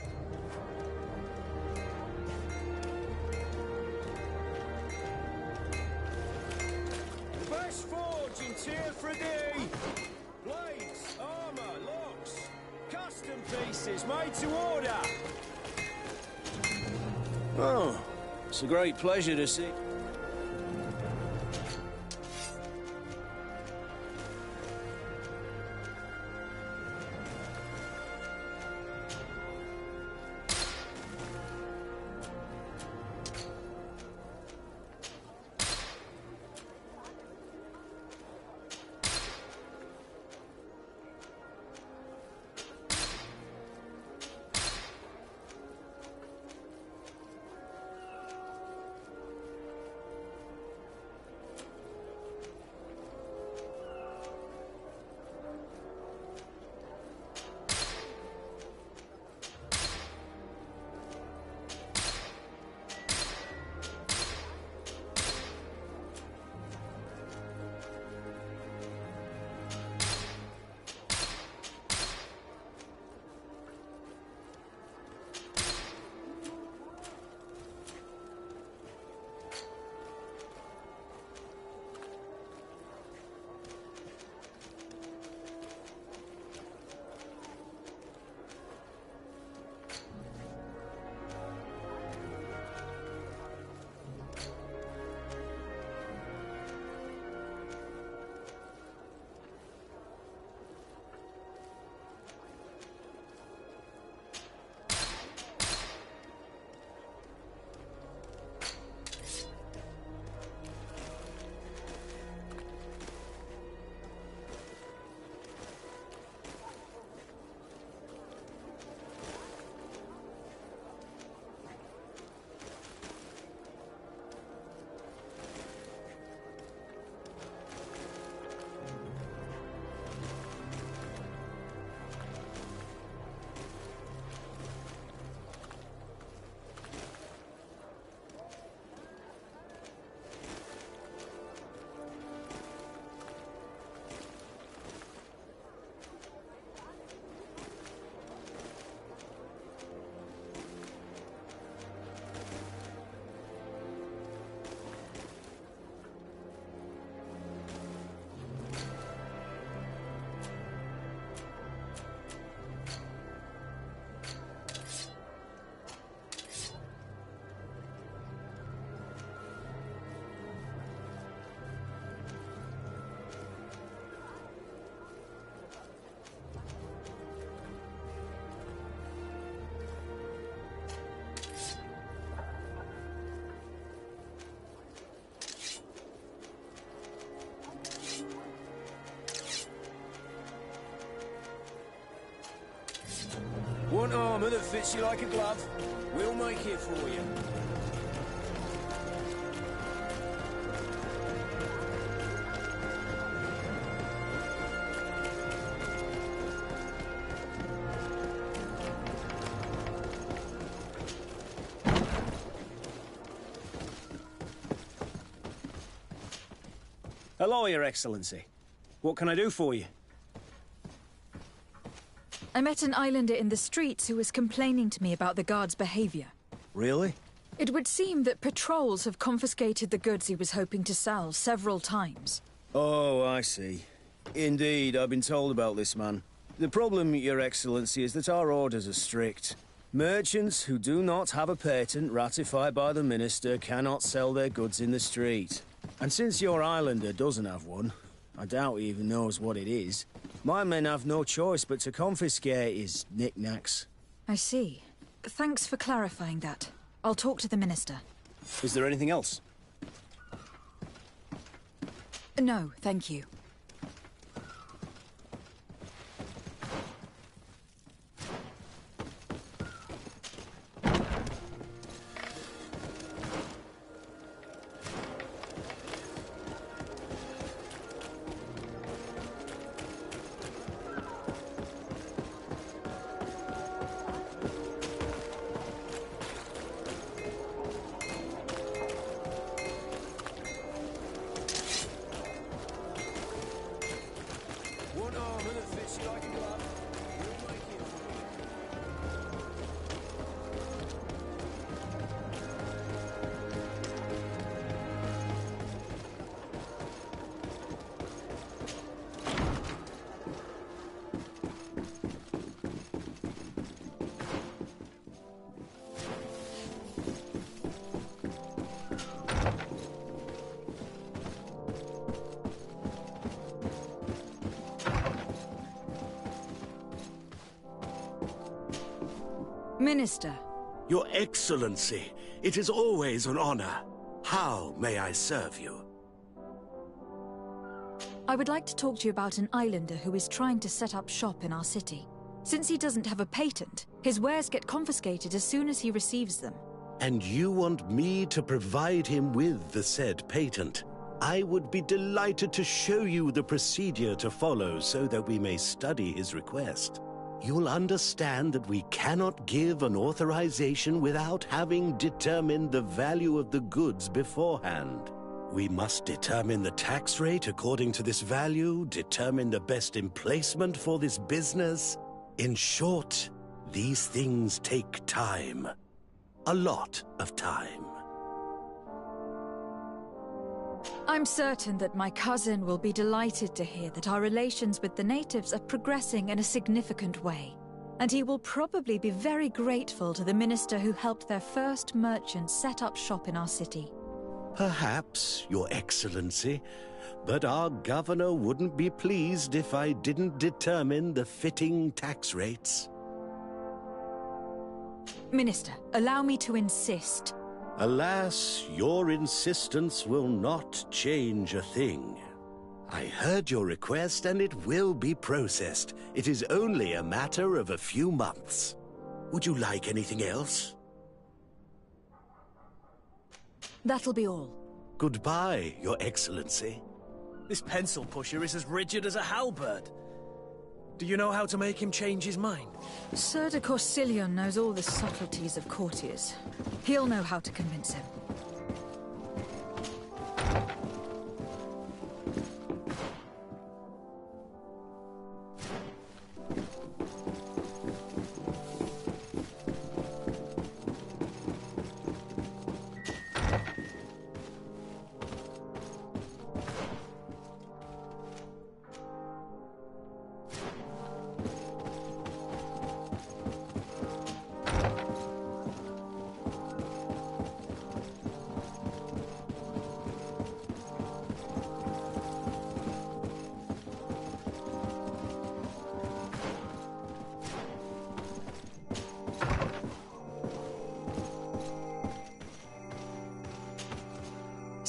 Best forge in Tier 3D. Blades, armor, locks, custom pieces made to order. Oh, it's a great pleasure to see. Want armor that fits you like a glove? We'll make it for you. Hello, Your Excellency. What can I do for you? I met an islander in the streets who was complaining to me about the guards' behavior. Really? It would seem that patrols have confiscated the goods he was hoping to sell several times. Oh, I see. Indeed, I've been told about this man. The problem, Your Excellency, is that our orders are strict. Merchants who do not have a patent ratified by the Minister cannot sell their goods in the street. And since your islander doesn't have one, I doubt he even knows what it is, my men have no choice but to confiscate his knickknacks. I see. Thanks for clarifying that. I'll talk to the Minister. Is there anything else? No, thank you. Minister. Your Excellency, it is always an honor. How may I serve you? I would like to talk to you about an islander who is trying to set up shop in our city. Since he doesn't have a patent, his wares get confiscated as soon as he receives them. And you want me to provide him with the said patent? I would be delighted to show you the procedure to follow so that we may study his request. You'll understand that we cannot give an authorization without having determined the value of the goods beforehand. We must determine the tax rate according to this value, determine the best emplacement for this business. In short, these things take time. A lot of time. I'm certain that my cousin will be delighted to hear that our relations with the natives are progressing in a significant way. And he will probably be very grateful to the minister who helped their first merchant set up shop in our city. Perhaps, Your Excellency, but our governor wouldn't be pleased if I didn't determine the fitting tax rates. Minister, allow me to insist. Alas, your insistence will not change a thing. I heard your request and it will be processed. It is only a matter of a few months. Would you like anything else? That'll be all. Goodbye, Your Excellency. This pencil pusher is as rigid as a halberd. Do you know how to make him change his mind? Sir de Corsilion knows all the subtleties of courtiers. He'll know how to convince him.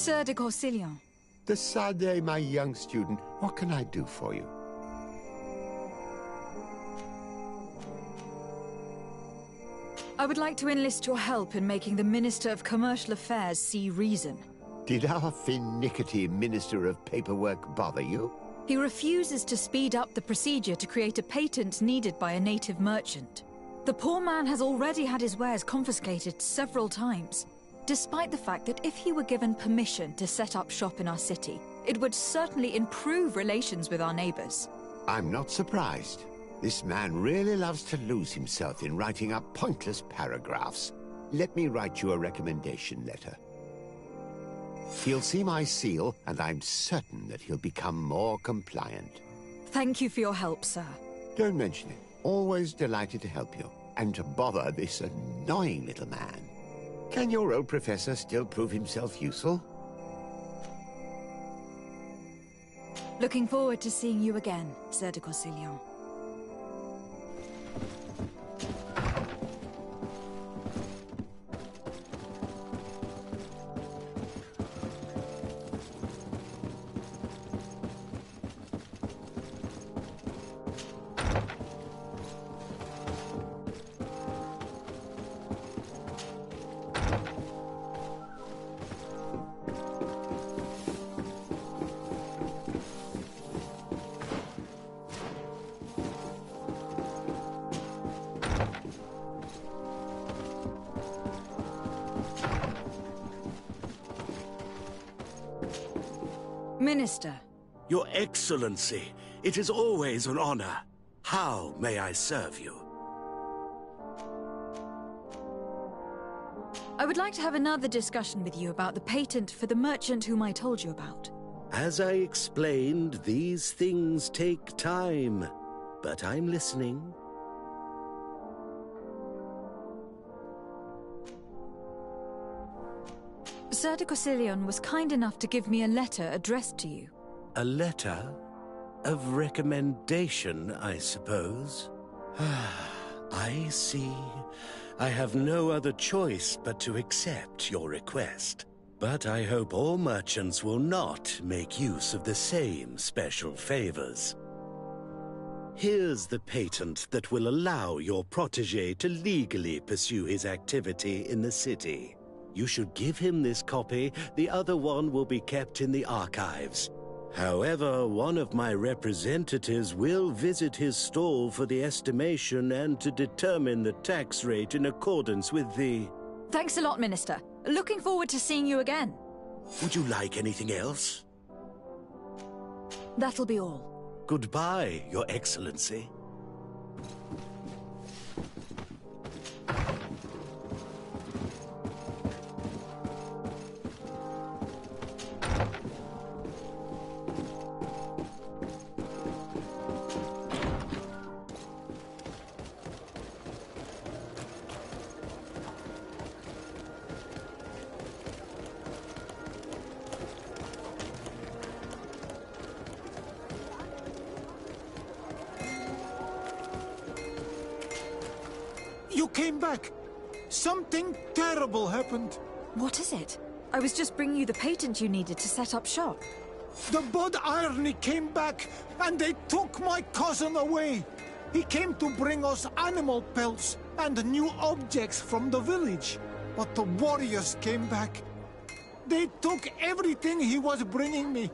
Sir de Corsilion. De Sade, my young student, what can I do for you? I would like to enlist your help in making the Minister of Commercial Affairs see reason. Did our finicky Minister of Paperwork bother you? He refuses to speed up the procedure to create a patent needed by a native merchant. The poor man has already had his wares confiscated several times, despite the fact that if he were given permission to set up shop in our city, it would certainly improve relations with our neighbors. I'm not surprised. This man really loves to lose himself in writing up pointless paragraphs. let me write you a recommendation letter. He'll see my seal, and I'm certain that he'll become more compliant. Thank you for your help, sir. Don't mention it. Always delighted to help you. And to bother this annoying little man. Can your old professor still prove himself useful? Looking forward to seeing you again, Sir de Corsillon. Minister. Your Excellency, it is always an honor. How may I serve you? I would like to have another discussion with you about the patent for the merchant whom I told you about. As I explained, these things take time. But I'm listening. Sir de Corsillon was kind enough to give me a letter addressed to you. A letter? Of recommendation, I suppose? I see. I have no other choice but to accept your request. But I hope all merchants will not make use of the same special favors. Here's the patent that will allow your protégé to legally pursue his activity in the city. You should give him this copy. The other one will be kept in the archives. However, one of my representatives will visit his stall for the estimation and to determine the tax rate in accordance with the... Thanks a lot, Minister. Looking forward to seeing you again. Would you like anything else? That'll be all. Goodbye, Your Excellency. You came back! Something terrible happened. What is it? I was just bringing you the patent you needed to set up shop. The Bod Irony came back, and they took my cousin away. He came to bring us animal pelts and new objects from the village. But the warriors came back. They took everything he was bringing me.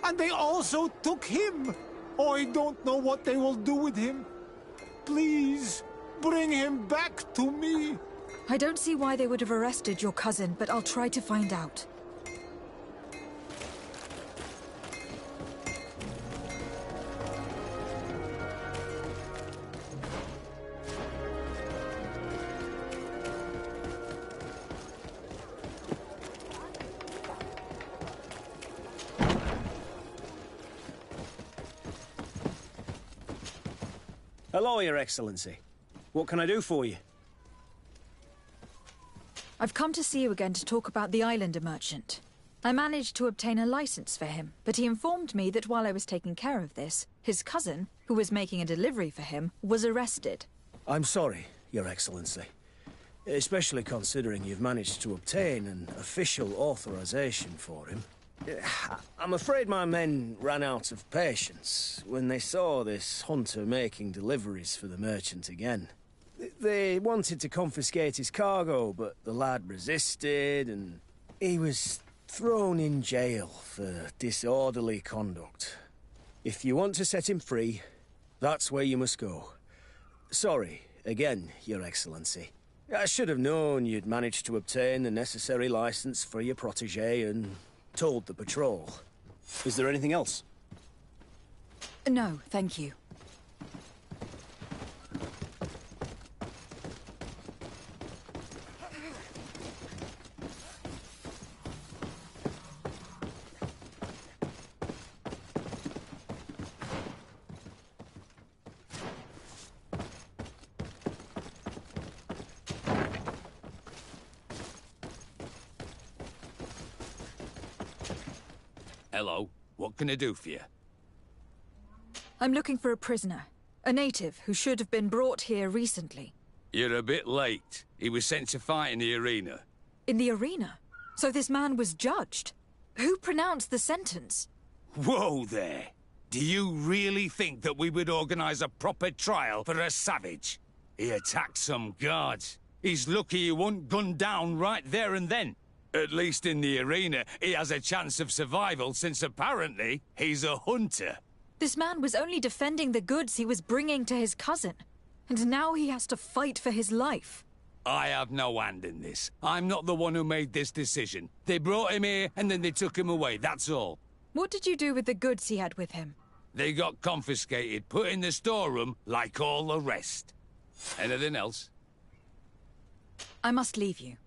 And they also took him. I don't know what they will do with him. Please, bring him back to me. I don't see why they would have arrested your cousin, but I'll try to find out. Hello, Your Excellency. What can I do for you? I've come to see you again to talk about the Islander merchant. I managed to obtain a license for him, but he informed me that while I was taking care of this, his cousin, who was making a delivery for him, was arrested. I'm sorry, Your Excellency. Especially considering you've managed to obtain an official authorization for him. I'm afraid my men ran out of patience when they saw this hunter making deliveries for the merchant again. They wanted to confiscate his cargo, but the lad resisted, and he was thrown in jail for disorderly conduct. If you want to set him free, that's where you must go. Sorry, again, Your Excellency. I should have known you'd managed to obtain the necessary license for your protégé and told the patrol. Is there anything else? No, thank you. Hello. What can I do for you? I'm looking for a prisoner. A native who should have been brought here recently. You're a bit late. He was sent to fight in the arena. In the arena? So this man was judged? Who pronounced the sentence? Whoa there! Do you really think that we would organize a proper trial for a savage? He attacked some guards. He's lucky he wasn't gunned down right there and then. At least in the arena, he has a chance of survival since apparently he's a hunter. This man was only defending the goods he was bringing to his cousin. And now he has to fight for his life. I have no hand in this. I'm not the one who made this decision. They brought him here and then they took him away, that's all. What did you do with the goods he had with him? They got confiscated, put in the storeroom like all the rest. Anything else? I must leave you.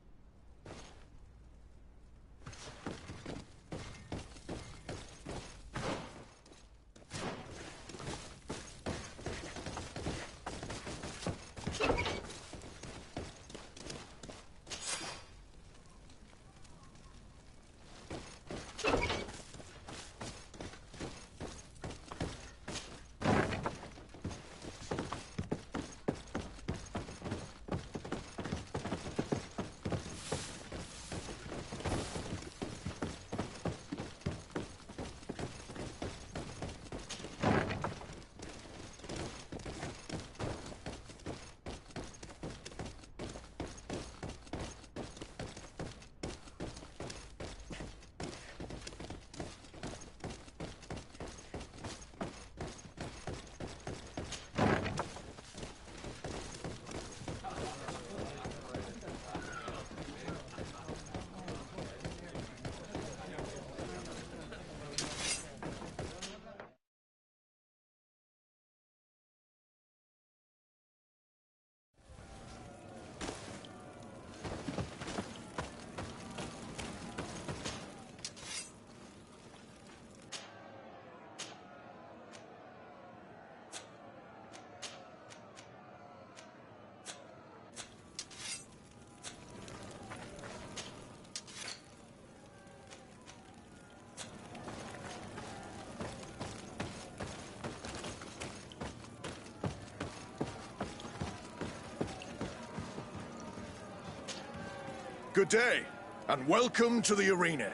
Good day, and welcome to the arena.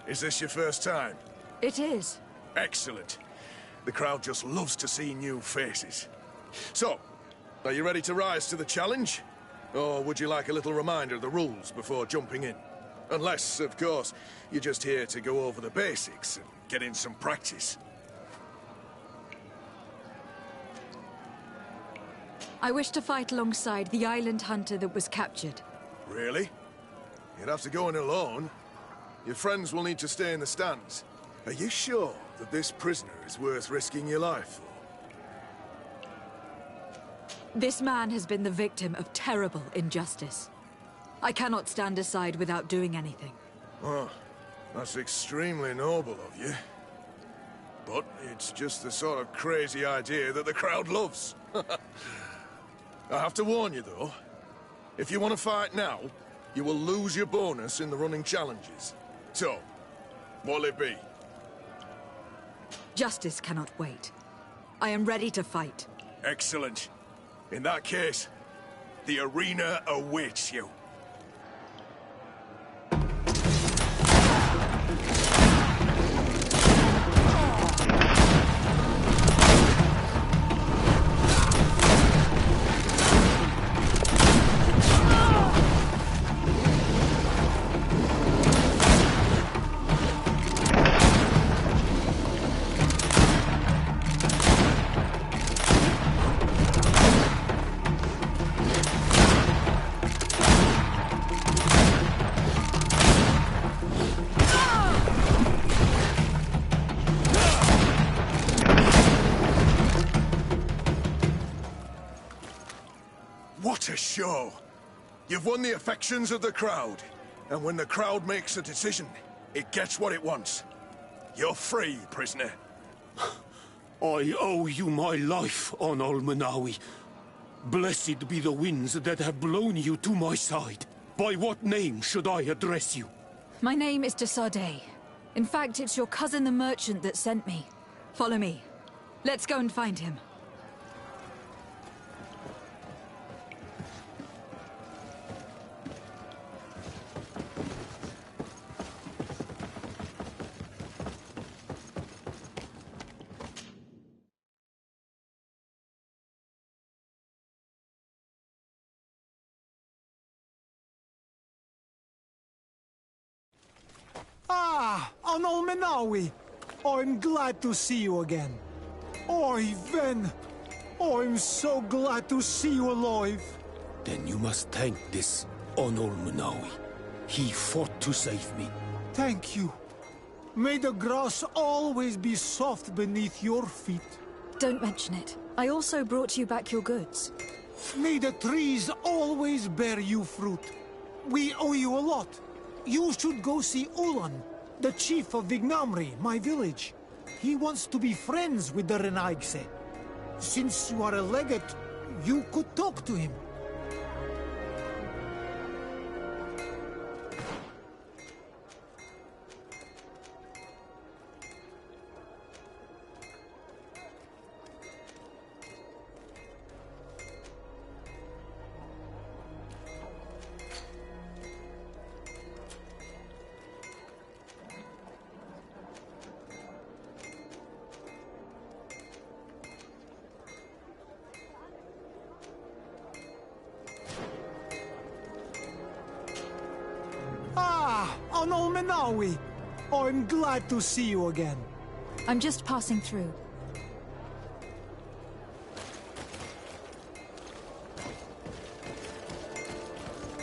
Is this your first time? It is. Excellent. The crowd just loves to see new faces. So, are you ready to rise to the challenge? Or would you like a little reminder of the rules before jumping in? Unless, of course, you're just here to go over the basics and get in some practice. I wish to fight alongside the island hunter that was captured. Really? You'd have to go in alone. Your friends will need to stay in the stands. Are you sure that this prisoner is worth risking your life for? This man has been the victim of terrible injustice. I cannot stand aside without doing anything. Oh, that's extremely noble of you. But it's just the sort of crazy idea that the crowd loves. I have to warn you, though. If you want to fight now, you will lose your bonus in the running challenges. So, what'll it be? Justice cannot wait. I am ready to fight. Excellent. In that case, the arena awaits you. What a show! You've won the affections of the crowd. And when the crowd makes a decision, it gets what it wants. You're free, prisoner. I owe you my life, on Almanawi. Blessed be the winds that have blown you to my side. By what name should I address you? My name is Desardet. In fact, it's your cousin the merchant that sent me. Follow me. Let's go and find him. Ah, Anol Menawi. I'm glad to see you again. Oi, Ven. I'm so glad to see you alive. Then you must thank this Onol Manawi. He fought to save me. Thank you. May the grass always be soft beneath your feet. Don't mention it. I also brought you back your goods. May the trees always bear you fruit. We owe you a lot. You should go see Ulan, the chief of Vignamri, my village. He wants to be friends with the Renaigse. Since you are a legate, you could talk to him. Anol Menawi. I'm glad to see you again. I'm just passing through.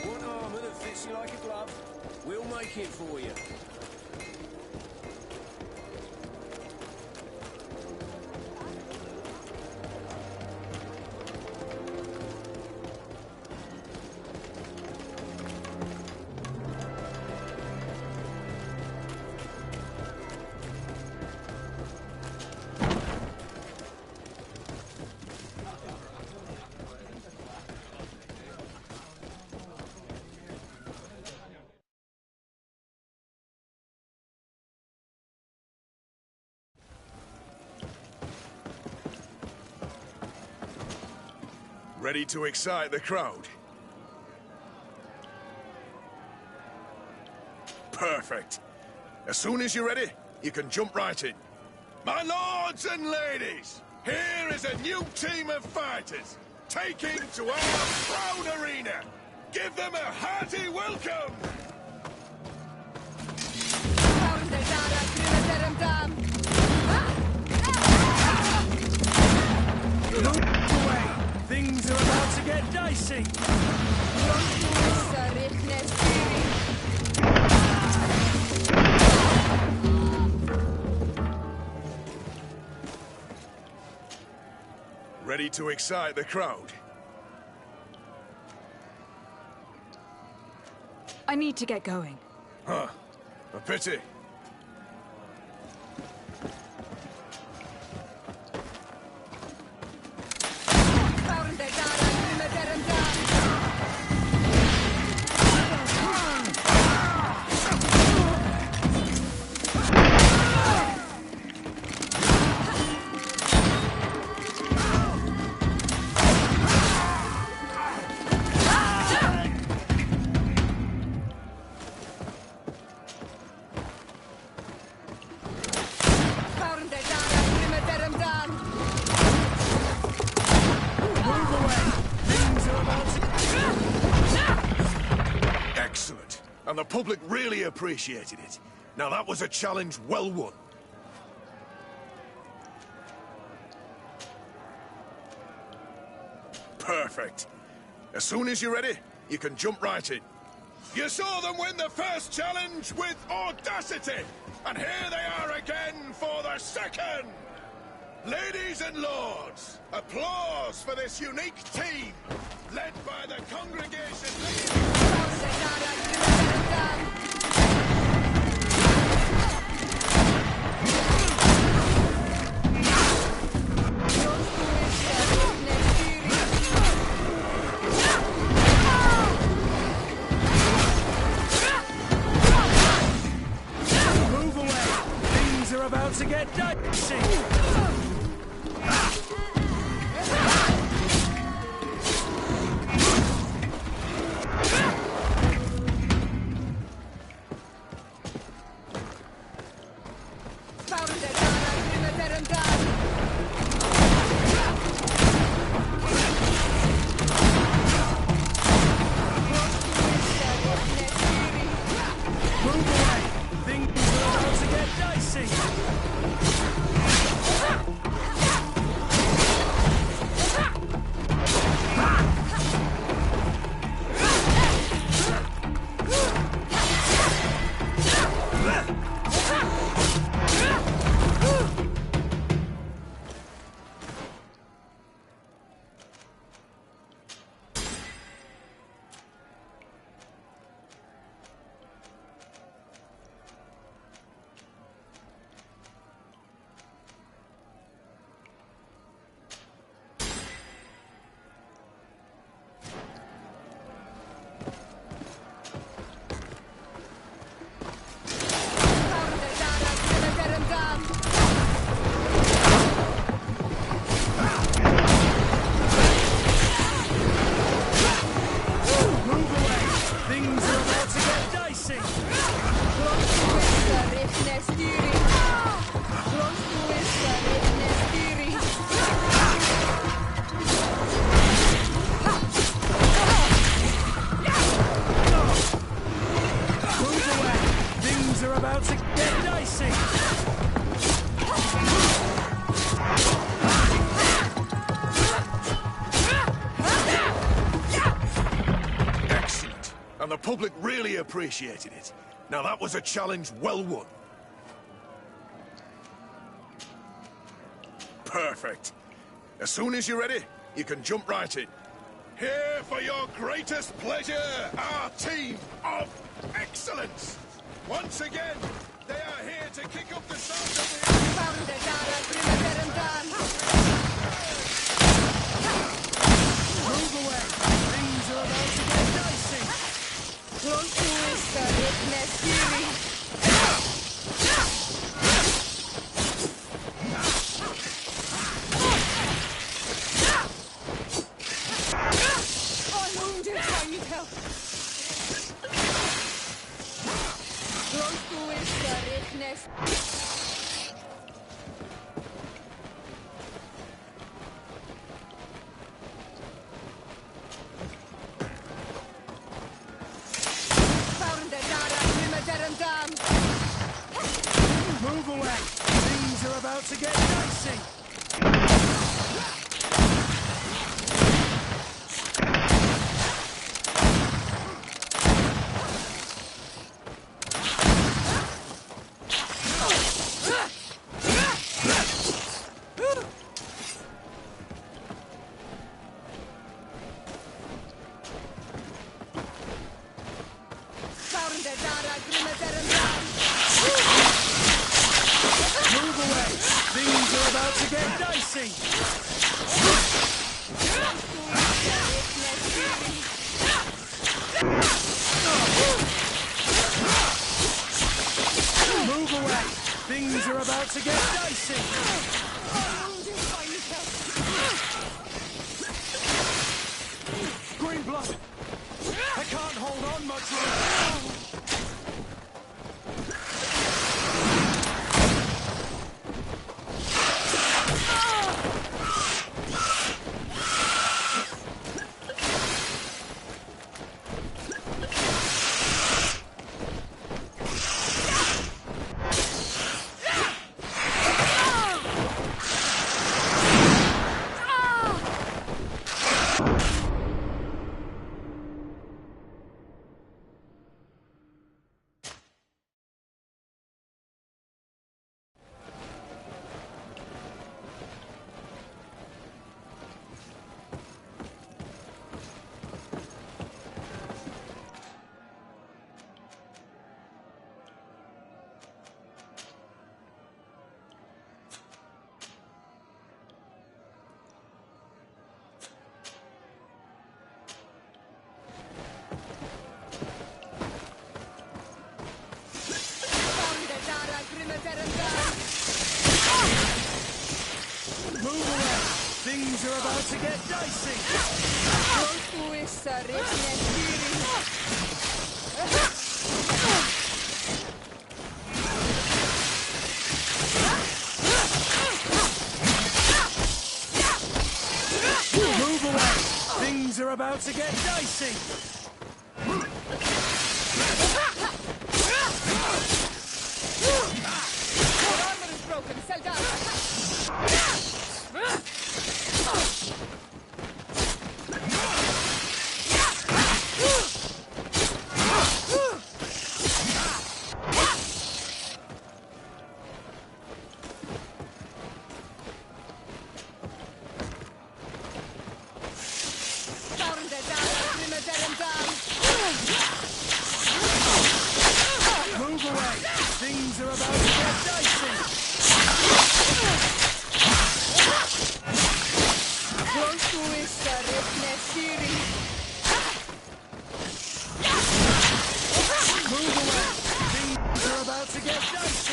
One armor that fits you like a glove. We'll make it for you. Ready to excite the crowd? Perfect. As soon as you're ready, you can jump right in. My lords and ladies, here is a new team of fighters, taking to our proud arena. Give them a hearty welcome! Look away! Things are about to get dicey! Ready to excite the crowd? I need to get going. Huh. A pity. Excellent. And the public really appreciated it. Now that was a challenge well won. Perfect. As soon as you're ready, you can jump right in. You saw them win the first challenge with audacity, and here they are again for the second! Ladies and lords, applause for this unique team, led by the congregation leader. Move away! to get dicey! The public really appreciated it. Now that was a challenge well won. Perfect. As soon as you're ready, you can jump right in. Here for your greatest pleasure, our team of excellence. Once again, they are here to kick up the sound of the... Move away. Things are about to get dicey. I'm wounded, I need help. Move away. Things are about to get dicey. Move away! Things are about to get dicey! Move away! Things are about to get dicey! Green blood! I can't hold on much longer! Move away! Things are about to get dicey! Move away! Things are about to get dicey! Your armor is broken, sell down! Move away! Things are about to get dicey! Move away! Things are about to get dicey!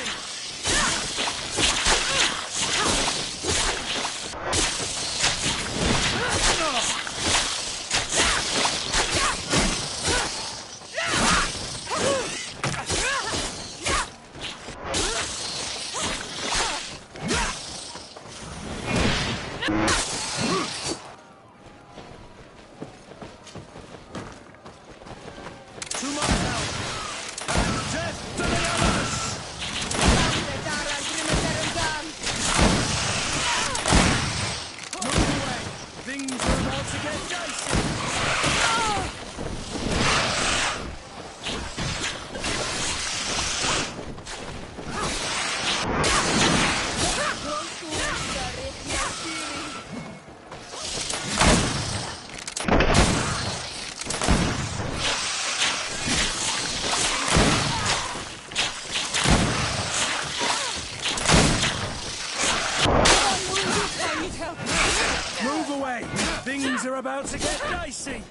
Move away! Things are about to get dicey!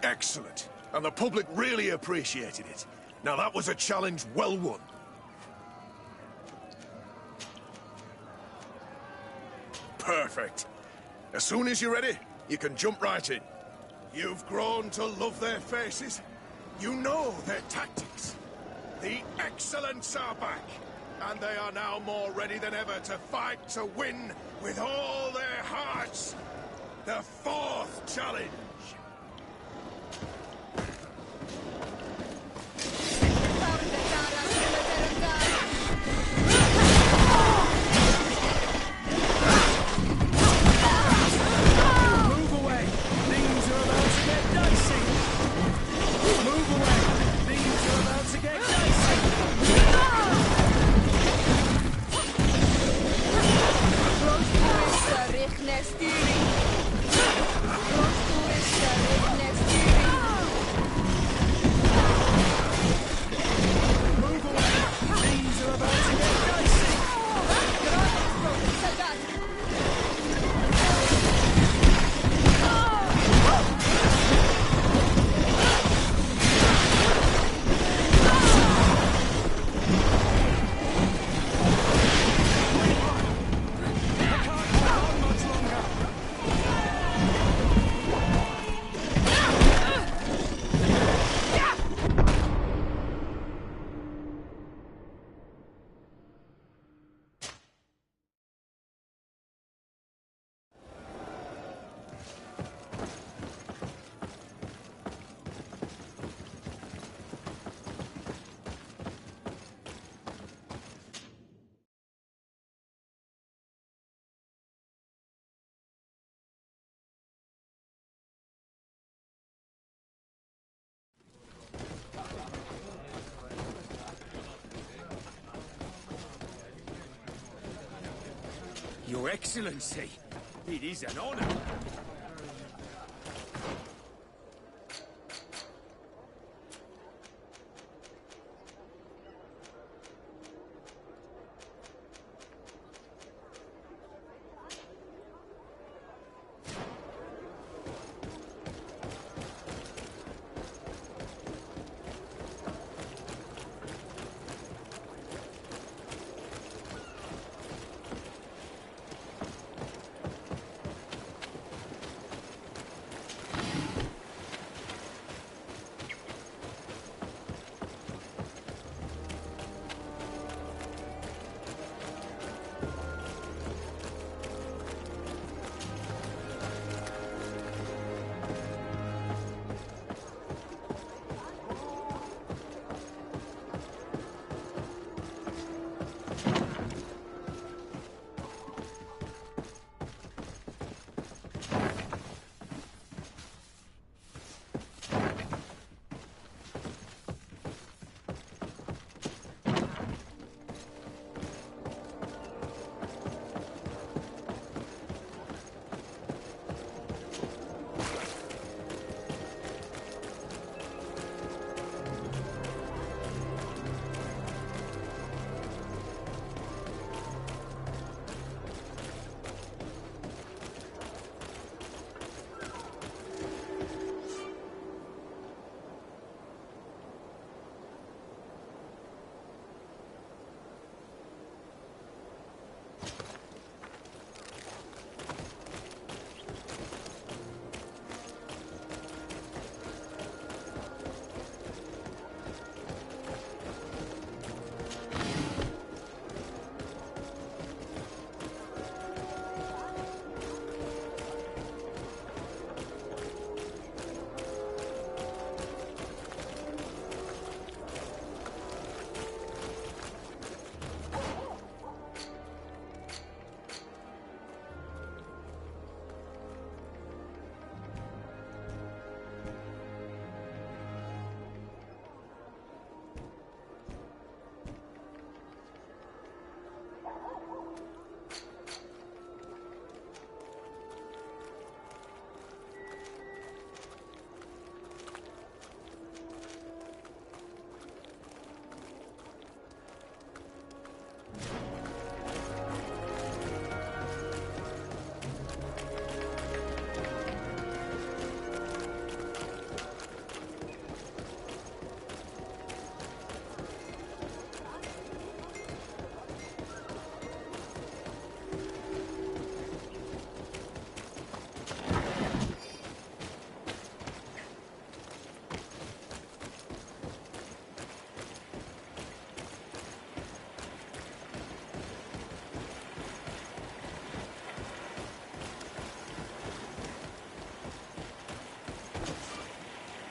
Excellent. And the public really appreciated it. Now that was a challenge well won. Perfect. As soon as you're ready, you can jump right in. You've grown to love their faces. You know their tactics. The excellents are back, and they are now more ready than ever to fight to win with all their hearts. The fourth challenge. Move away! Things are about to get dicey! Move away! Things are about to get dicey! Move away! Things are about to get dicey! Your Excellency, it is an honor.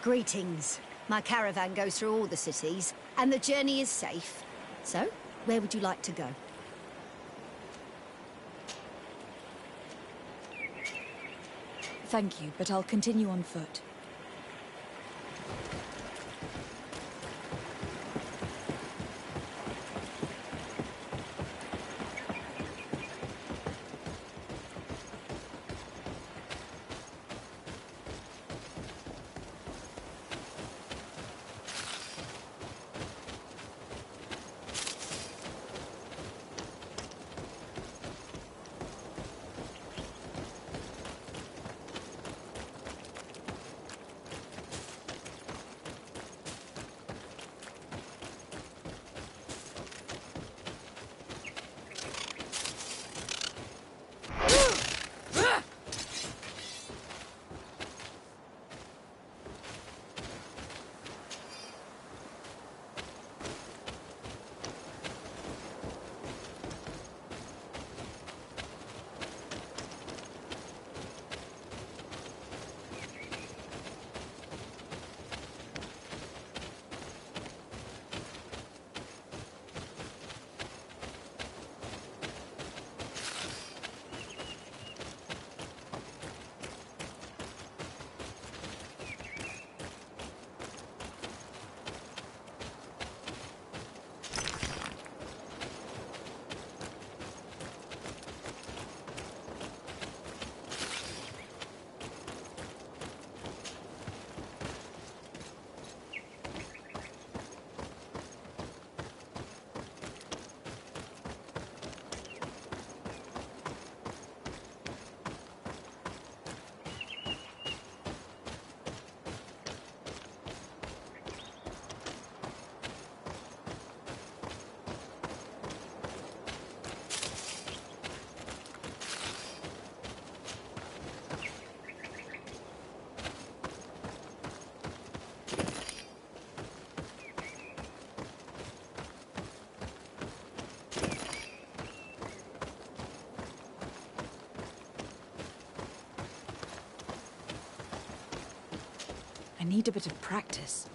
Greetings. My caravan goes through all the cities, and the journey is safe. So, where would you like to go? Thank you, but I'll continue on foot. I need a bit of practice.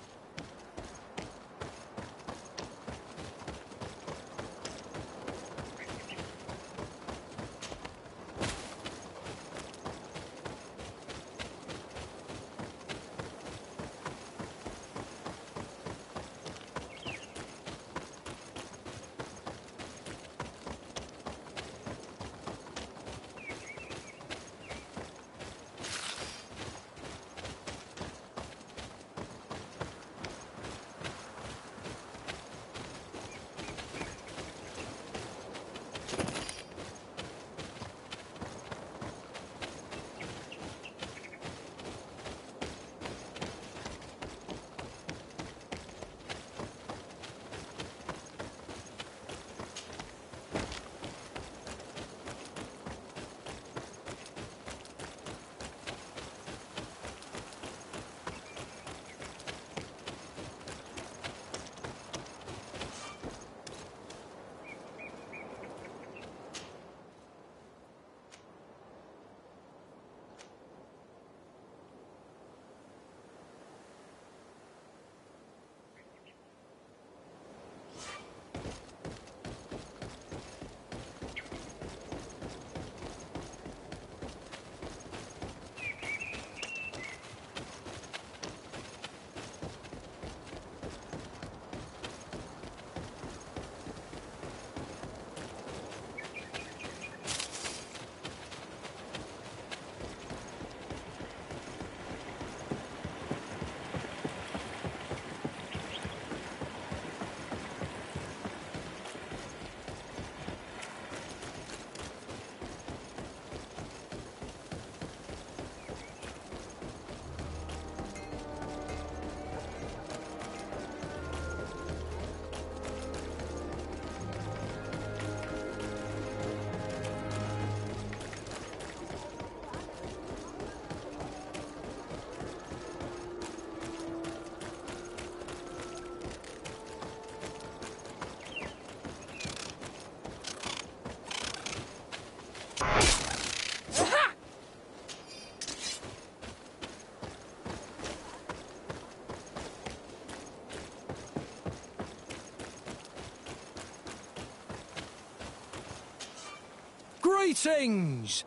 Greetings!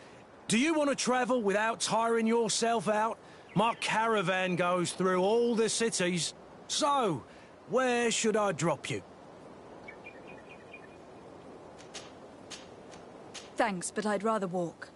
Do you want to travel without tiring yourself out? My caravan goes through all the cities. So, where should I drop you? Thanks, but I'd rather walk.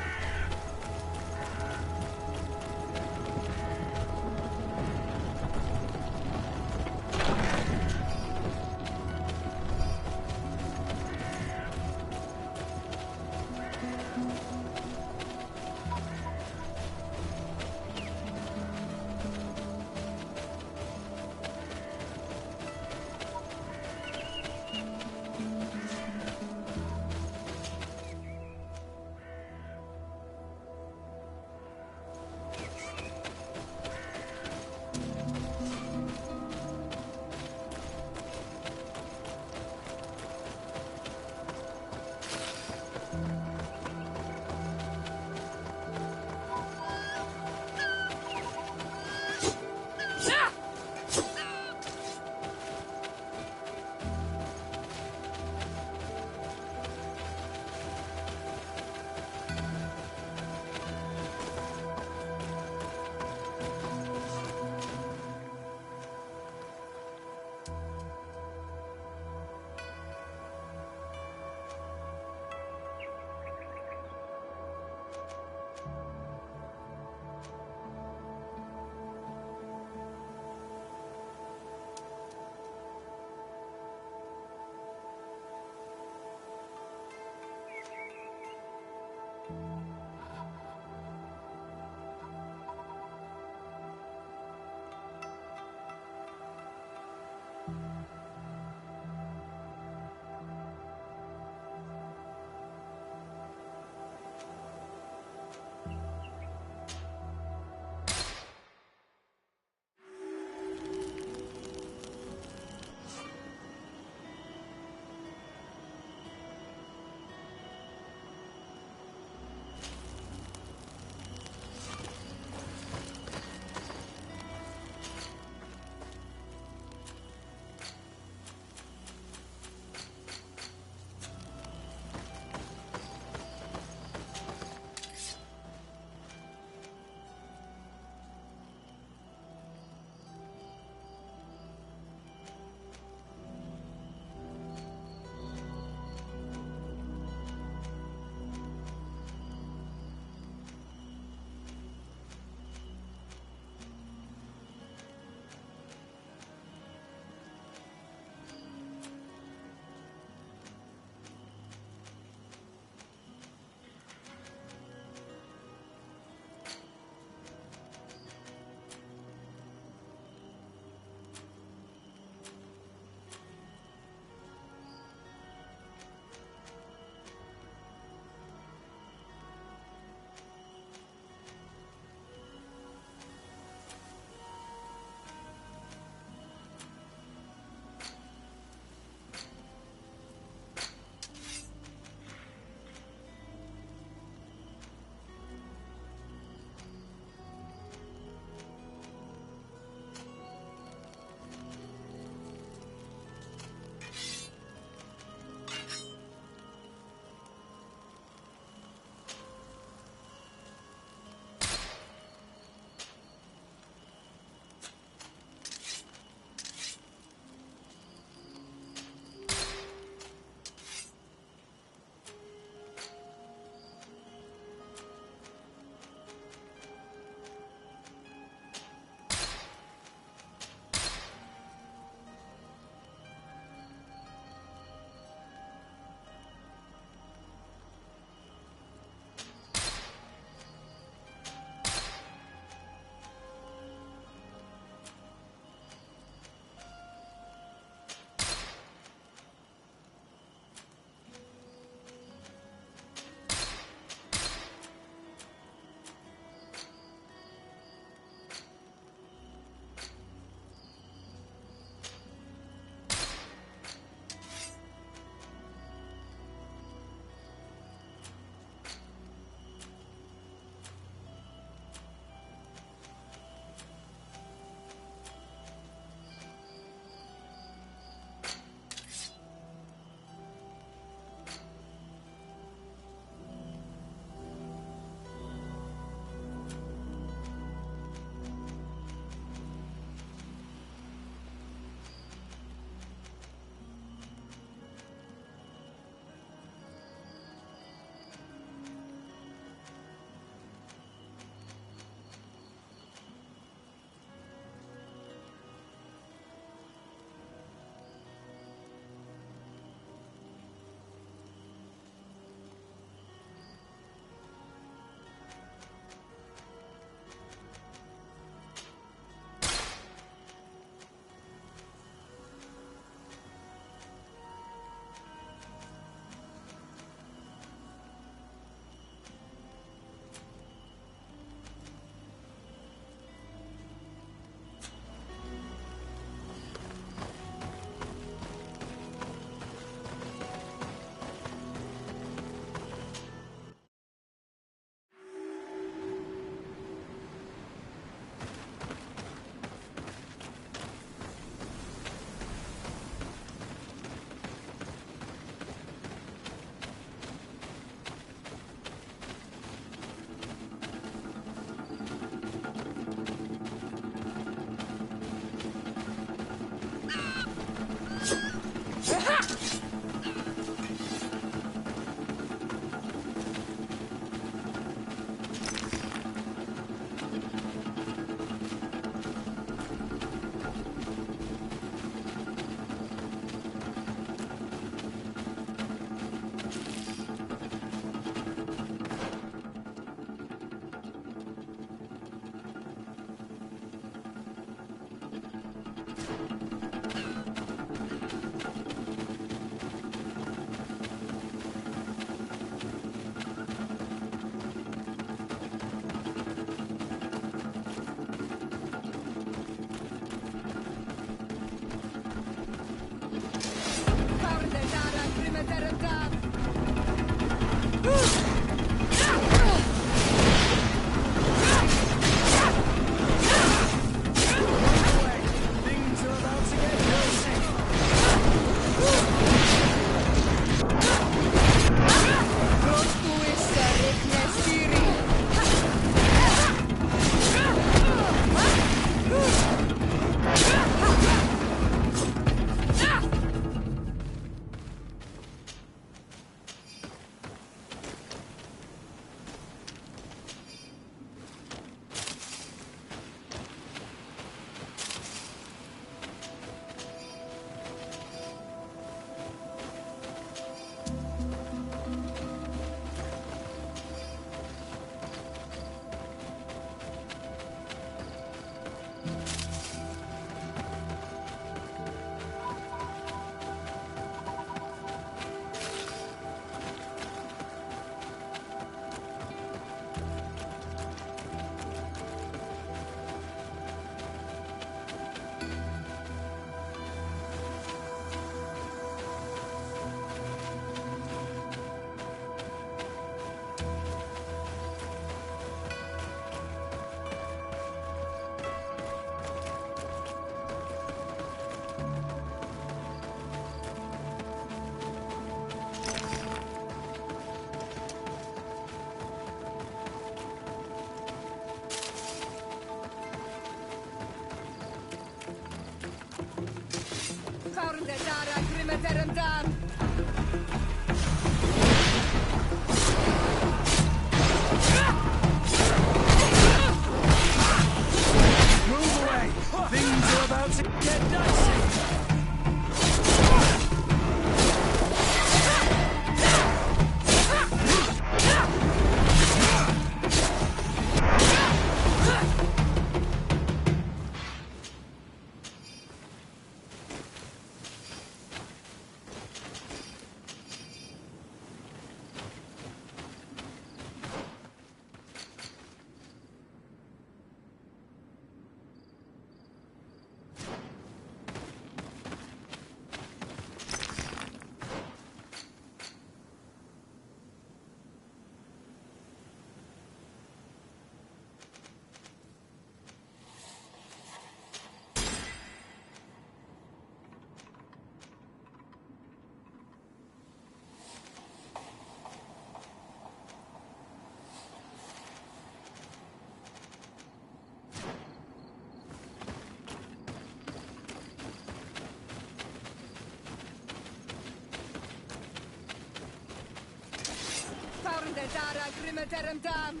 Dara grimme terem dam.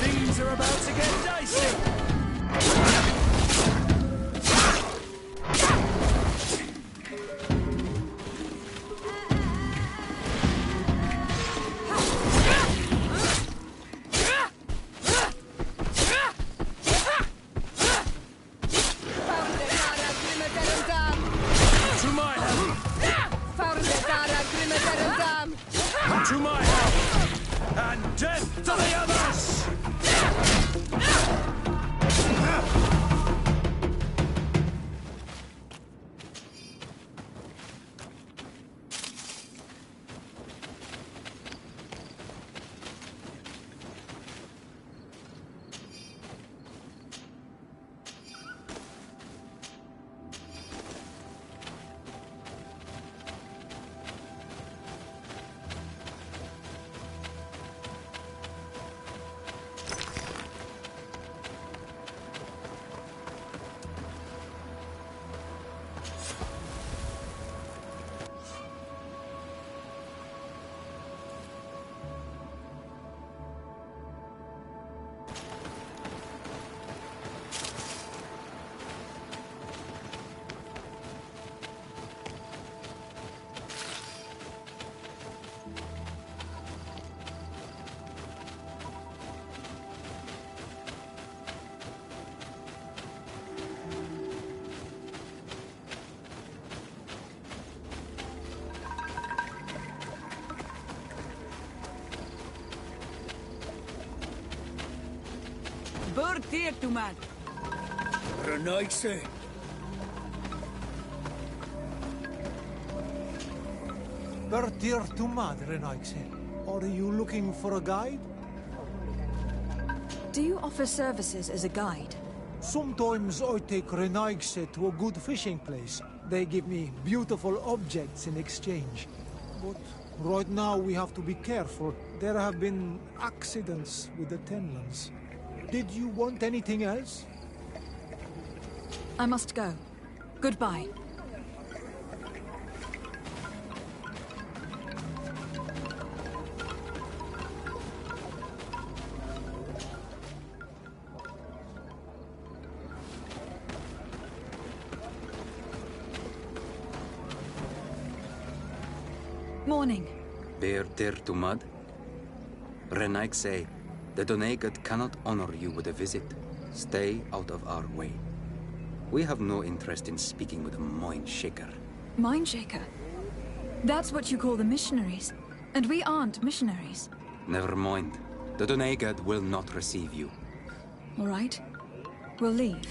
Things are about to get dicey. Bertir to man. Renaigse. Bertir to mad, Renaigse. Are you looking for a guide? Do you offer services as a guide? Sometimes I take Renaigse to a good fishing place. They give me beautiful objects in exchange. But right now we have to be careful. There have been accidents with the Tenlands. Did you want anything else? I must go. Goodbye. Morning. Bertir to mud? Renaik say, the Donegat cannot honor you with a visit. Stay out of our way. We have no interest in speaking with a mind shaker. Mind shaker? That's what you call the missionaries. And we aren't missionaries. Never mind. The Donegat will not receive you. All right. We'll leave.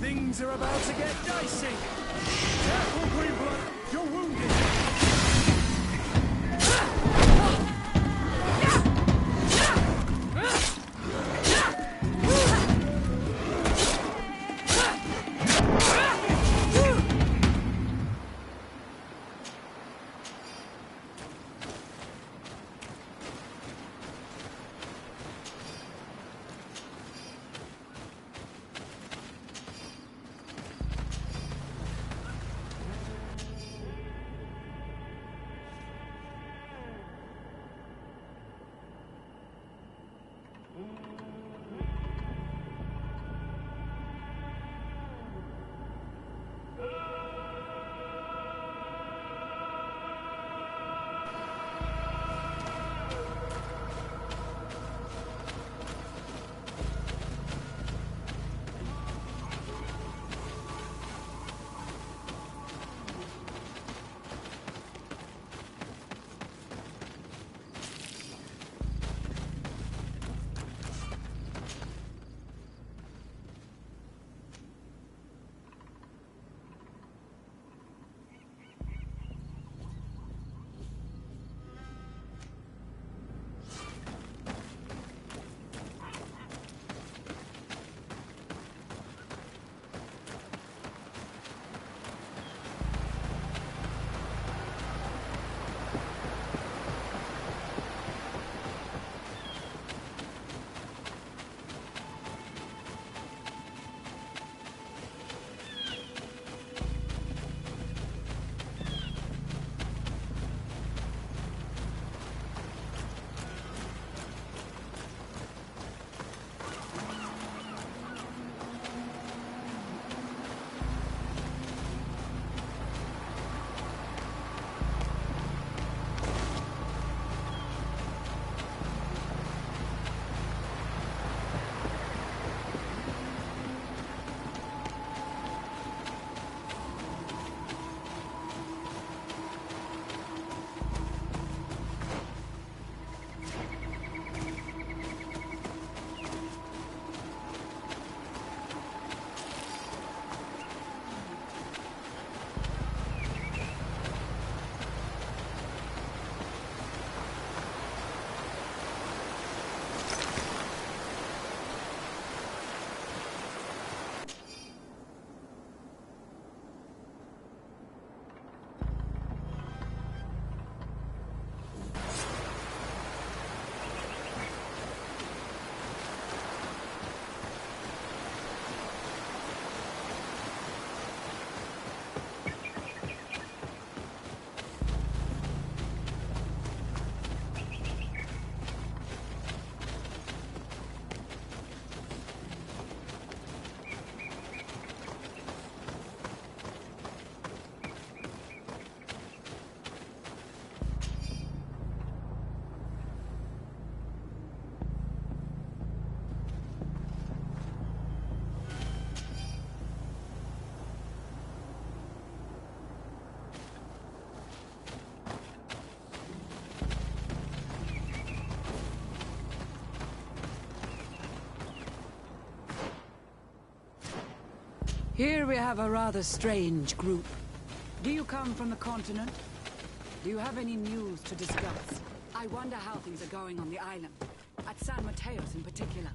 Things are about to get dicey. Careful, Greenblood. You're wounded. Here we have a rather strange group. Do you come from the continent? Do you have any news to discuss? I wonder how things are going on the island. At San Mateos in particular.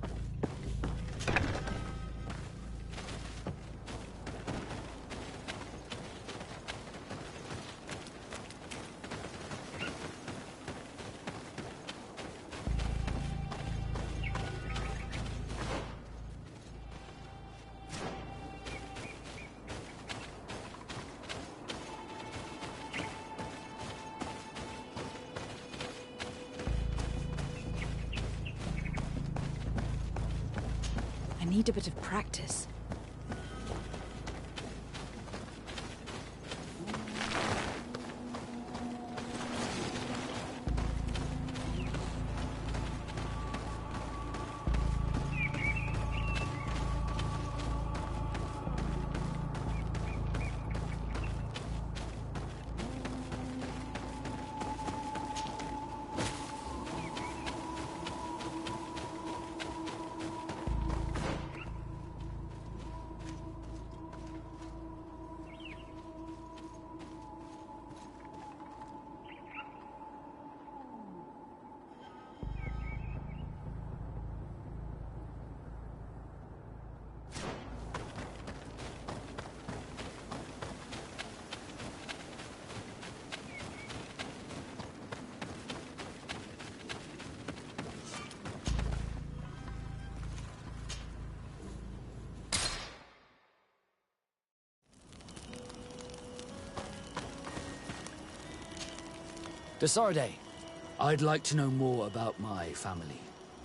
I need a bit of practice. Desarde, I'd like to know more about my family.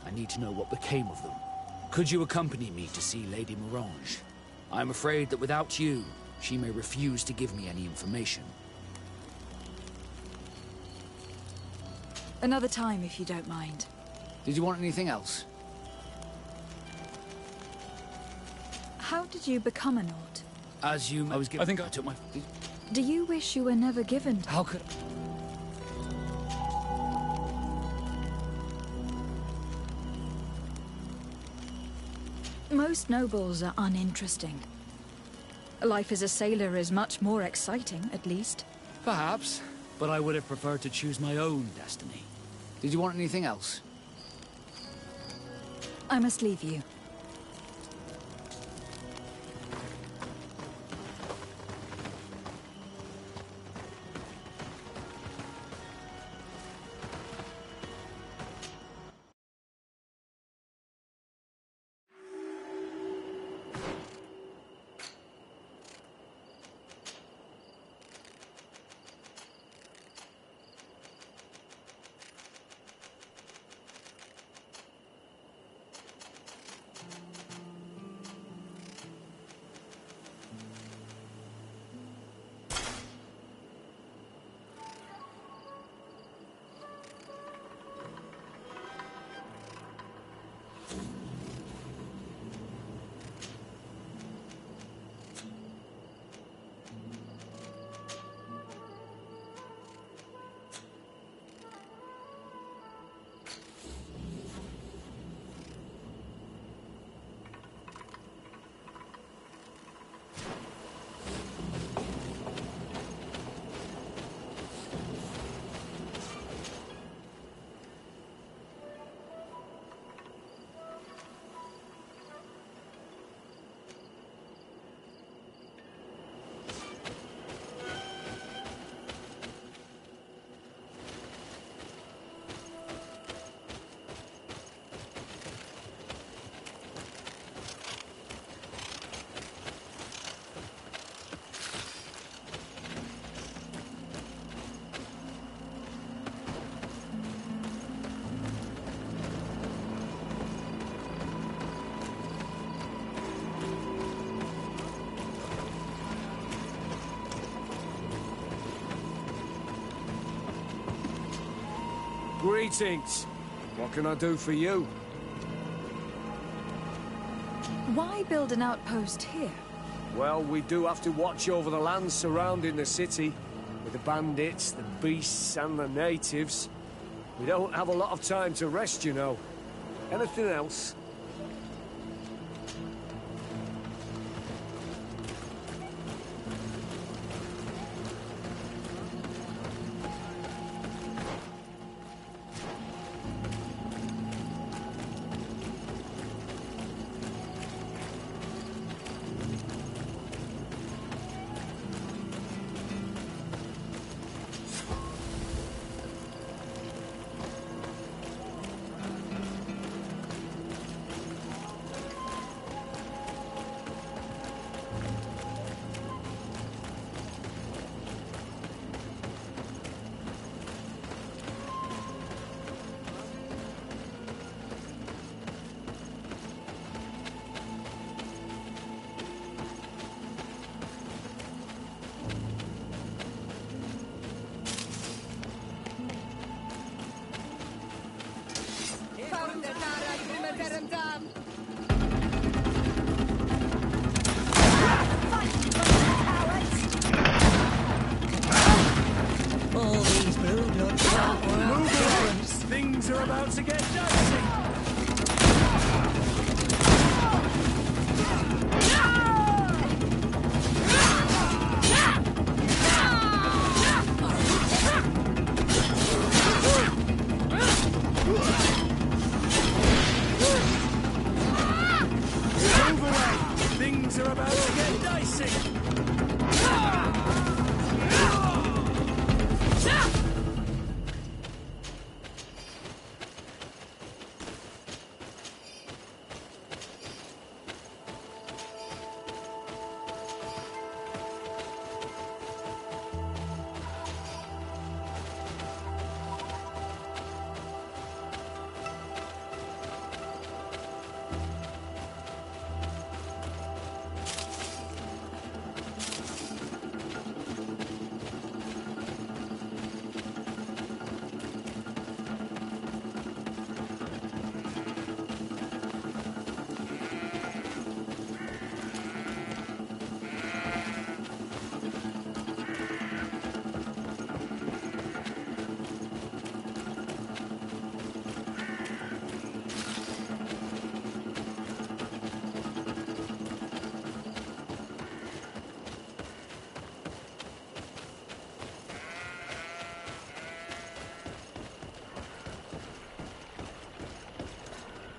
I need to know what became of them. Could you accompany me to see Lady Morange? I'm afraid that without you, she may refuse to give me any information. Another time, if you don't mind. Did you want anything else? How did you become a Nord? As you... I think I took my... Do you wish you were never given to... How could... Most nobles are uninteresting. Life as a sailor is much more exciting, at least. Perhaps, but I would have preferred to choose my own destiny. Did you want anything else? I must leave you. Greetings. What can I do for you? Why build an outpost here? Well, we do have to watch over the lands surrounding the city, with the bandits, the beasts, and the natives. We don't have a lot of time to rest, you know. Anything else? Things are about to get dicey. Move away! Things are about to get dicey!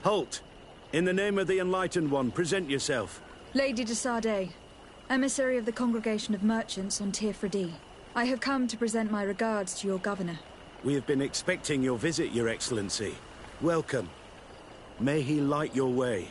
Halt! In the name of the Enlightened One, present yourself. Lady de Sardet, emissary of the Congregation of Merchants on Tirfredi. I have come to present my regards to your governor. We have been expecting your visit, Your Excellency. Welcome. May he light your way.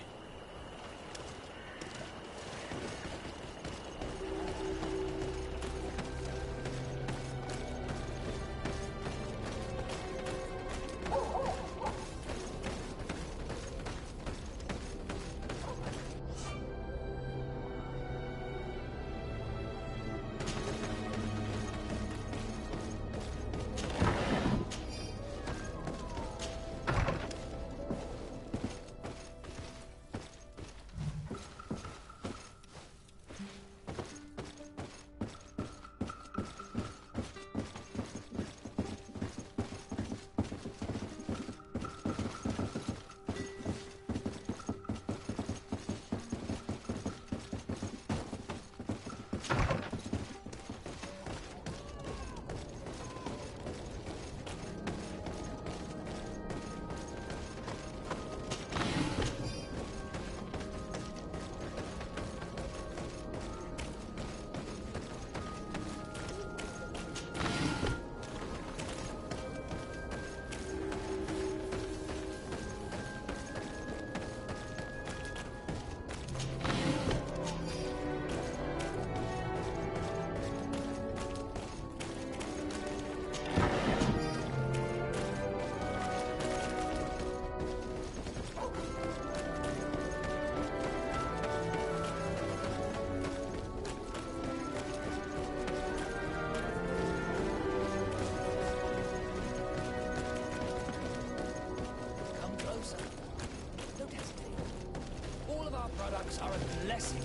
Are a blessing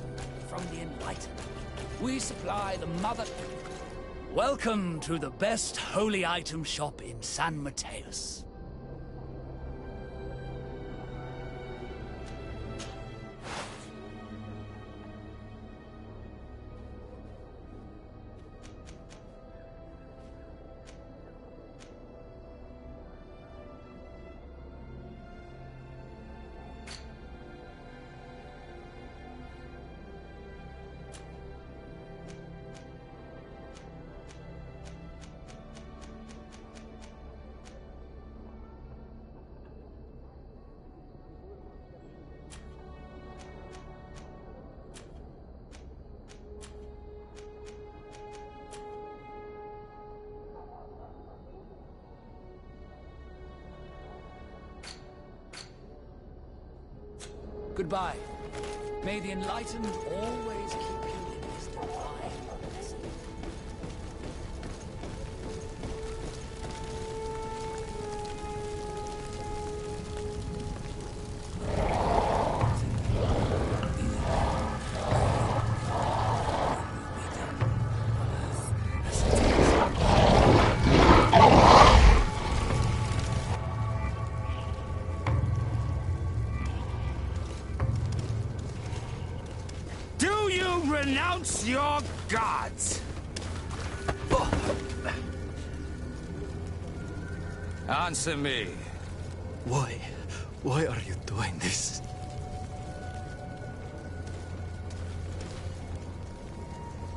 from the Enlightened. We supply the mother... Welcome to the best holy item shop in San Mateus. Goodbye. May the Enlightened always keep you in his divine blessing. Renounce your gods! Answer me. Why? Why are you doing this?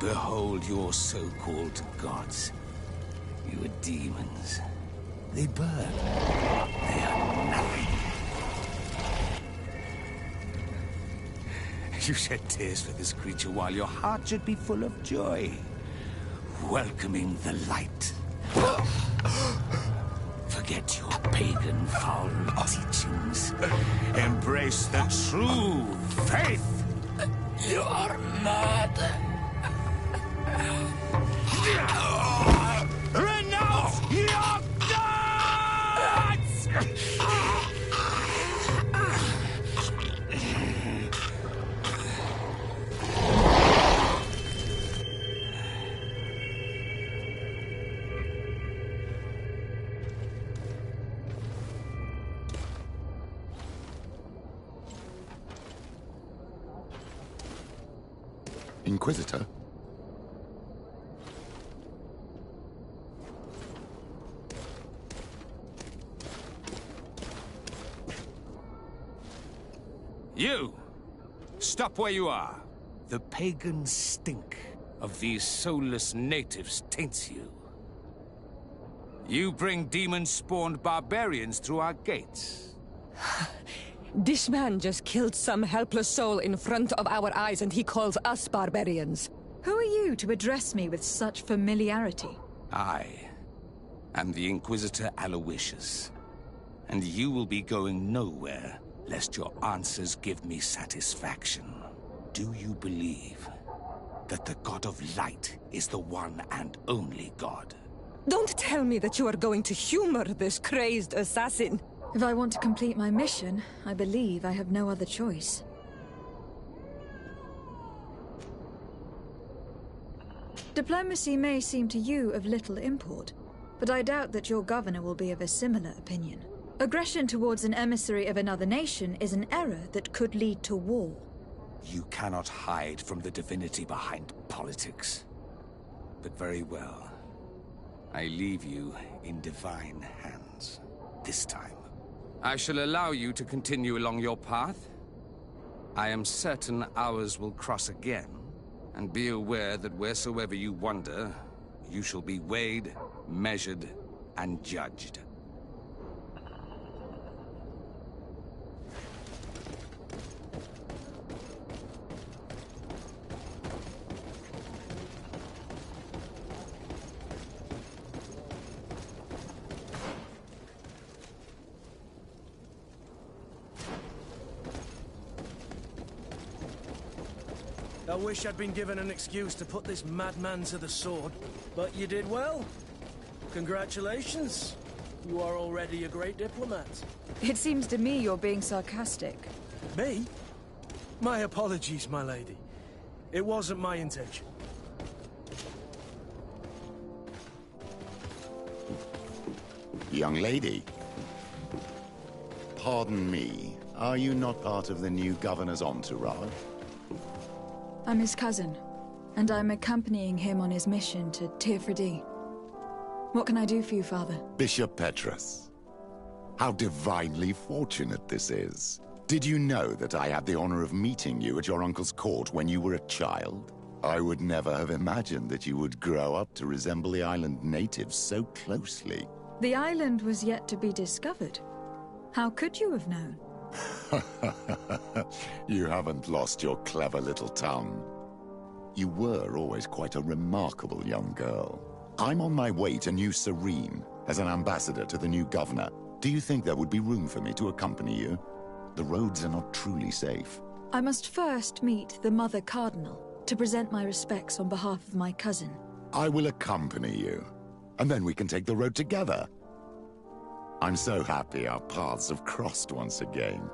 Behold your so-called gods. You are demons. They burn. They are nothing. You shed tears for this creature while your heart should be full of joy. Welcoming the light. Forget your pagan foul teachings. Embrace the true faith. You are mad. Renounce your gods! Inquisitor? You! Stop where you are. The pagan stink of these soulless natives taints you. You bring demon-spawned barbarians through our gates. This man just killed some helpless soul in front of our eyes, and he calls us barbarians. Who are you to address me with such familiarity? I am the Inquisitor Aloysius, and you will be going nowhere lest your answers give me satisfaction. Do you believe that the God of Light is the one and only God? Don't tell me that you are going to humor this crazed assassin. If I want to complete my mission, I believe I have no other choice. Diplomacy may seem to you of little import, but I doubt that your governor will be of a similar opinion. Aggression towards an emissary of another nation is an error that could lead to war. You cannot hide from the divinity behind politics. But very well. I leave you in divine hands. This time. I shall allow you to continue along your path. I am certain ours will cross again. And be aware that wheresoever you wander, you shall be weighed, measured, and judged. I wish I'd been given an excuse to put this madman to the sword, but you did well. Congratulations. You are already a great diplomat. It seems to me you're being sarcastic. Me? My apologies, my lady. It wasn't my intention. Young lady. Pardon me. Are you not part of the new governor's entourage? I'm his cousin, and I'm accompanying him on his mission to Tirfredi. What can I do for you, Father? Bishop Petrus. How divinely fortunate this is. Did you know that I had the honor of meeting you at your uncle's court when you were a child? I would never have imagined that you would grow up to resemble the island natives so closely. The island was yet to be discovered. How could you have known? You haven't lost your clever little tongue. You were always quite a remarkable young girl. I'm on my way to New Serene as an ambassador to the new governor. Do you think there would be room for me to accompany you? The roads are not truly safe. I must first meet the Mother Cardinal to present my respects on behalf of my cousin. I will accompany you, and then we can take the road together. I'm so happy our paths have crossed once again.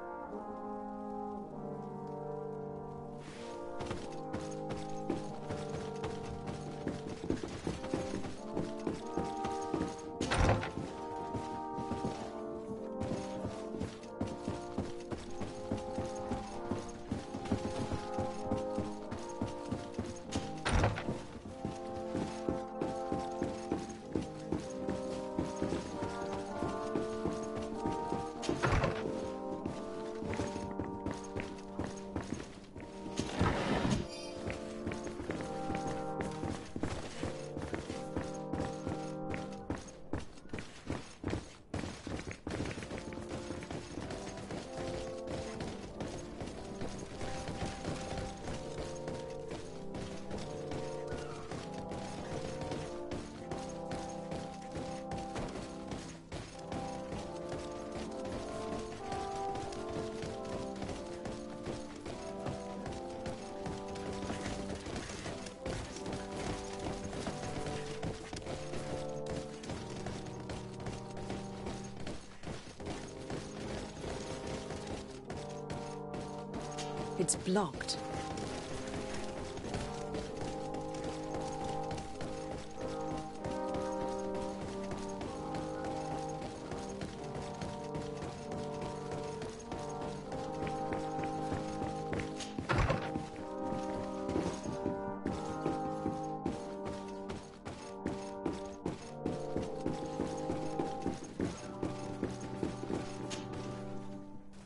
It's blocked.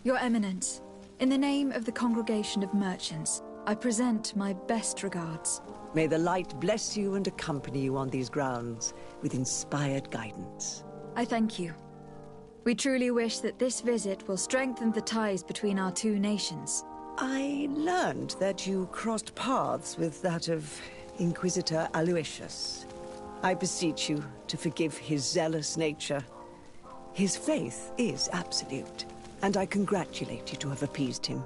Your Eminence, in the name of the Congregation of Merchants, I present my best regards. May the light bless you and accompany you on these grounds with inspired guidance. I thank you. We truly wish that this visit will strengthen the ties between our two nations. I learned that you crossed paths with that of Inquisitor Aloysius. I beseech you to forgive his zealous nature. His faith is absolute, and I congratulate you to have appeased him.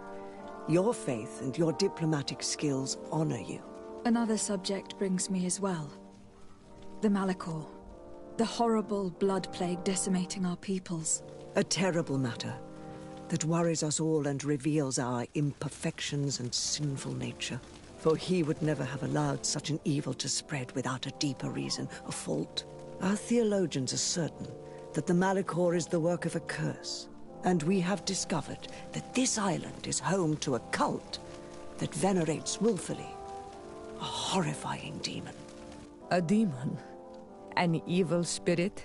Your faith and your diplomatic skills honor you. Another subject brings me as well. The Malachor. The horrible blood plague decimating our peoples. A terrible matter that worries us all and reveals our imperfections and sinful nature. For he would never have allowed such an evil to spread without a deeper reason, a fault. Our theologians are certain that the Malachor is the work of a curse. And we have discovered that this island is home to a cult that venerates willfully a horrifying demon. A demon? An evil spirit?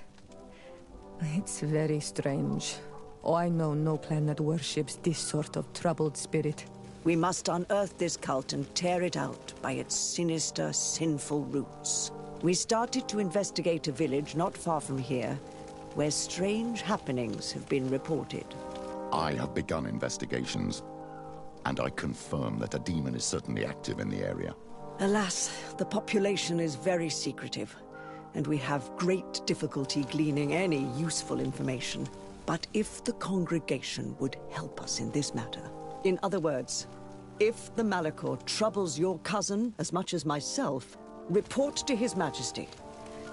It's very strange. Oh, I know no planet worships this sort of troubled spirit. We must unearth this cult and tear it out by its sinister, sinful roots. We started to investigate a village not far from here, where strange happenings have been reported. I have begun investigations, and I confirm that a demon is certainly active in the area. Alas, the population is very secretive, and we have great difficulty gleaning any useful information. But if the congregation would help us in this matter, in other words, if the Malachor troubles your cousin as much as myself, report to His Majesty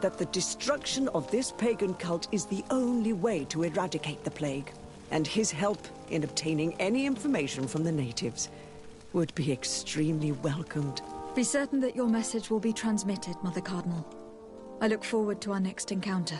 that the destruction of this pagan cult is the only way to eradicate the plague, and his help in obtaining any information from the natives would be extremely welcomed. Be certain that your message will be transmitted, Mother Cardinal. I look forward to our next encounter.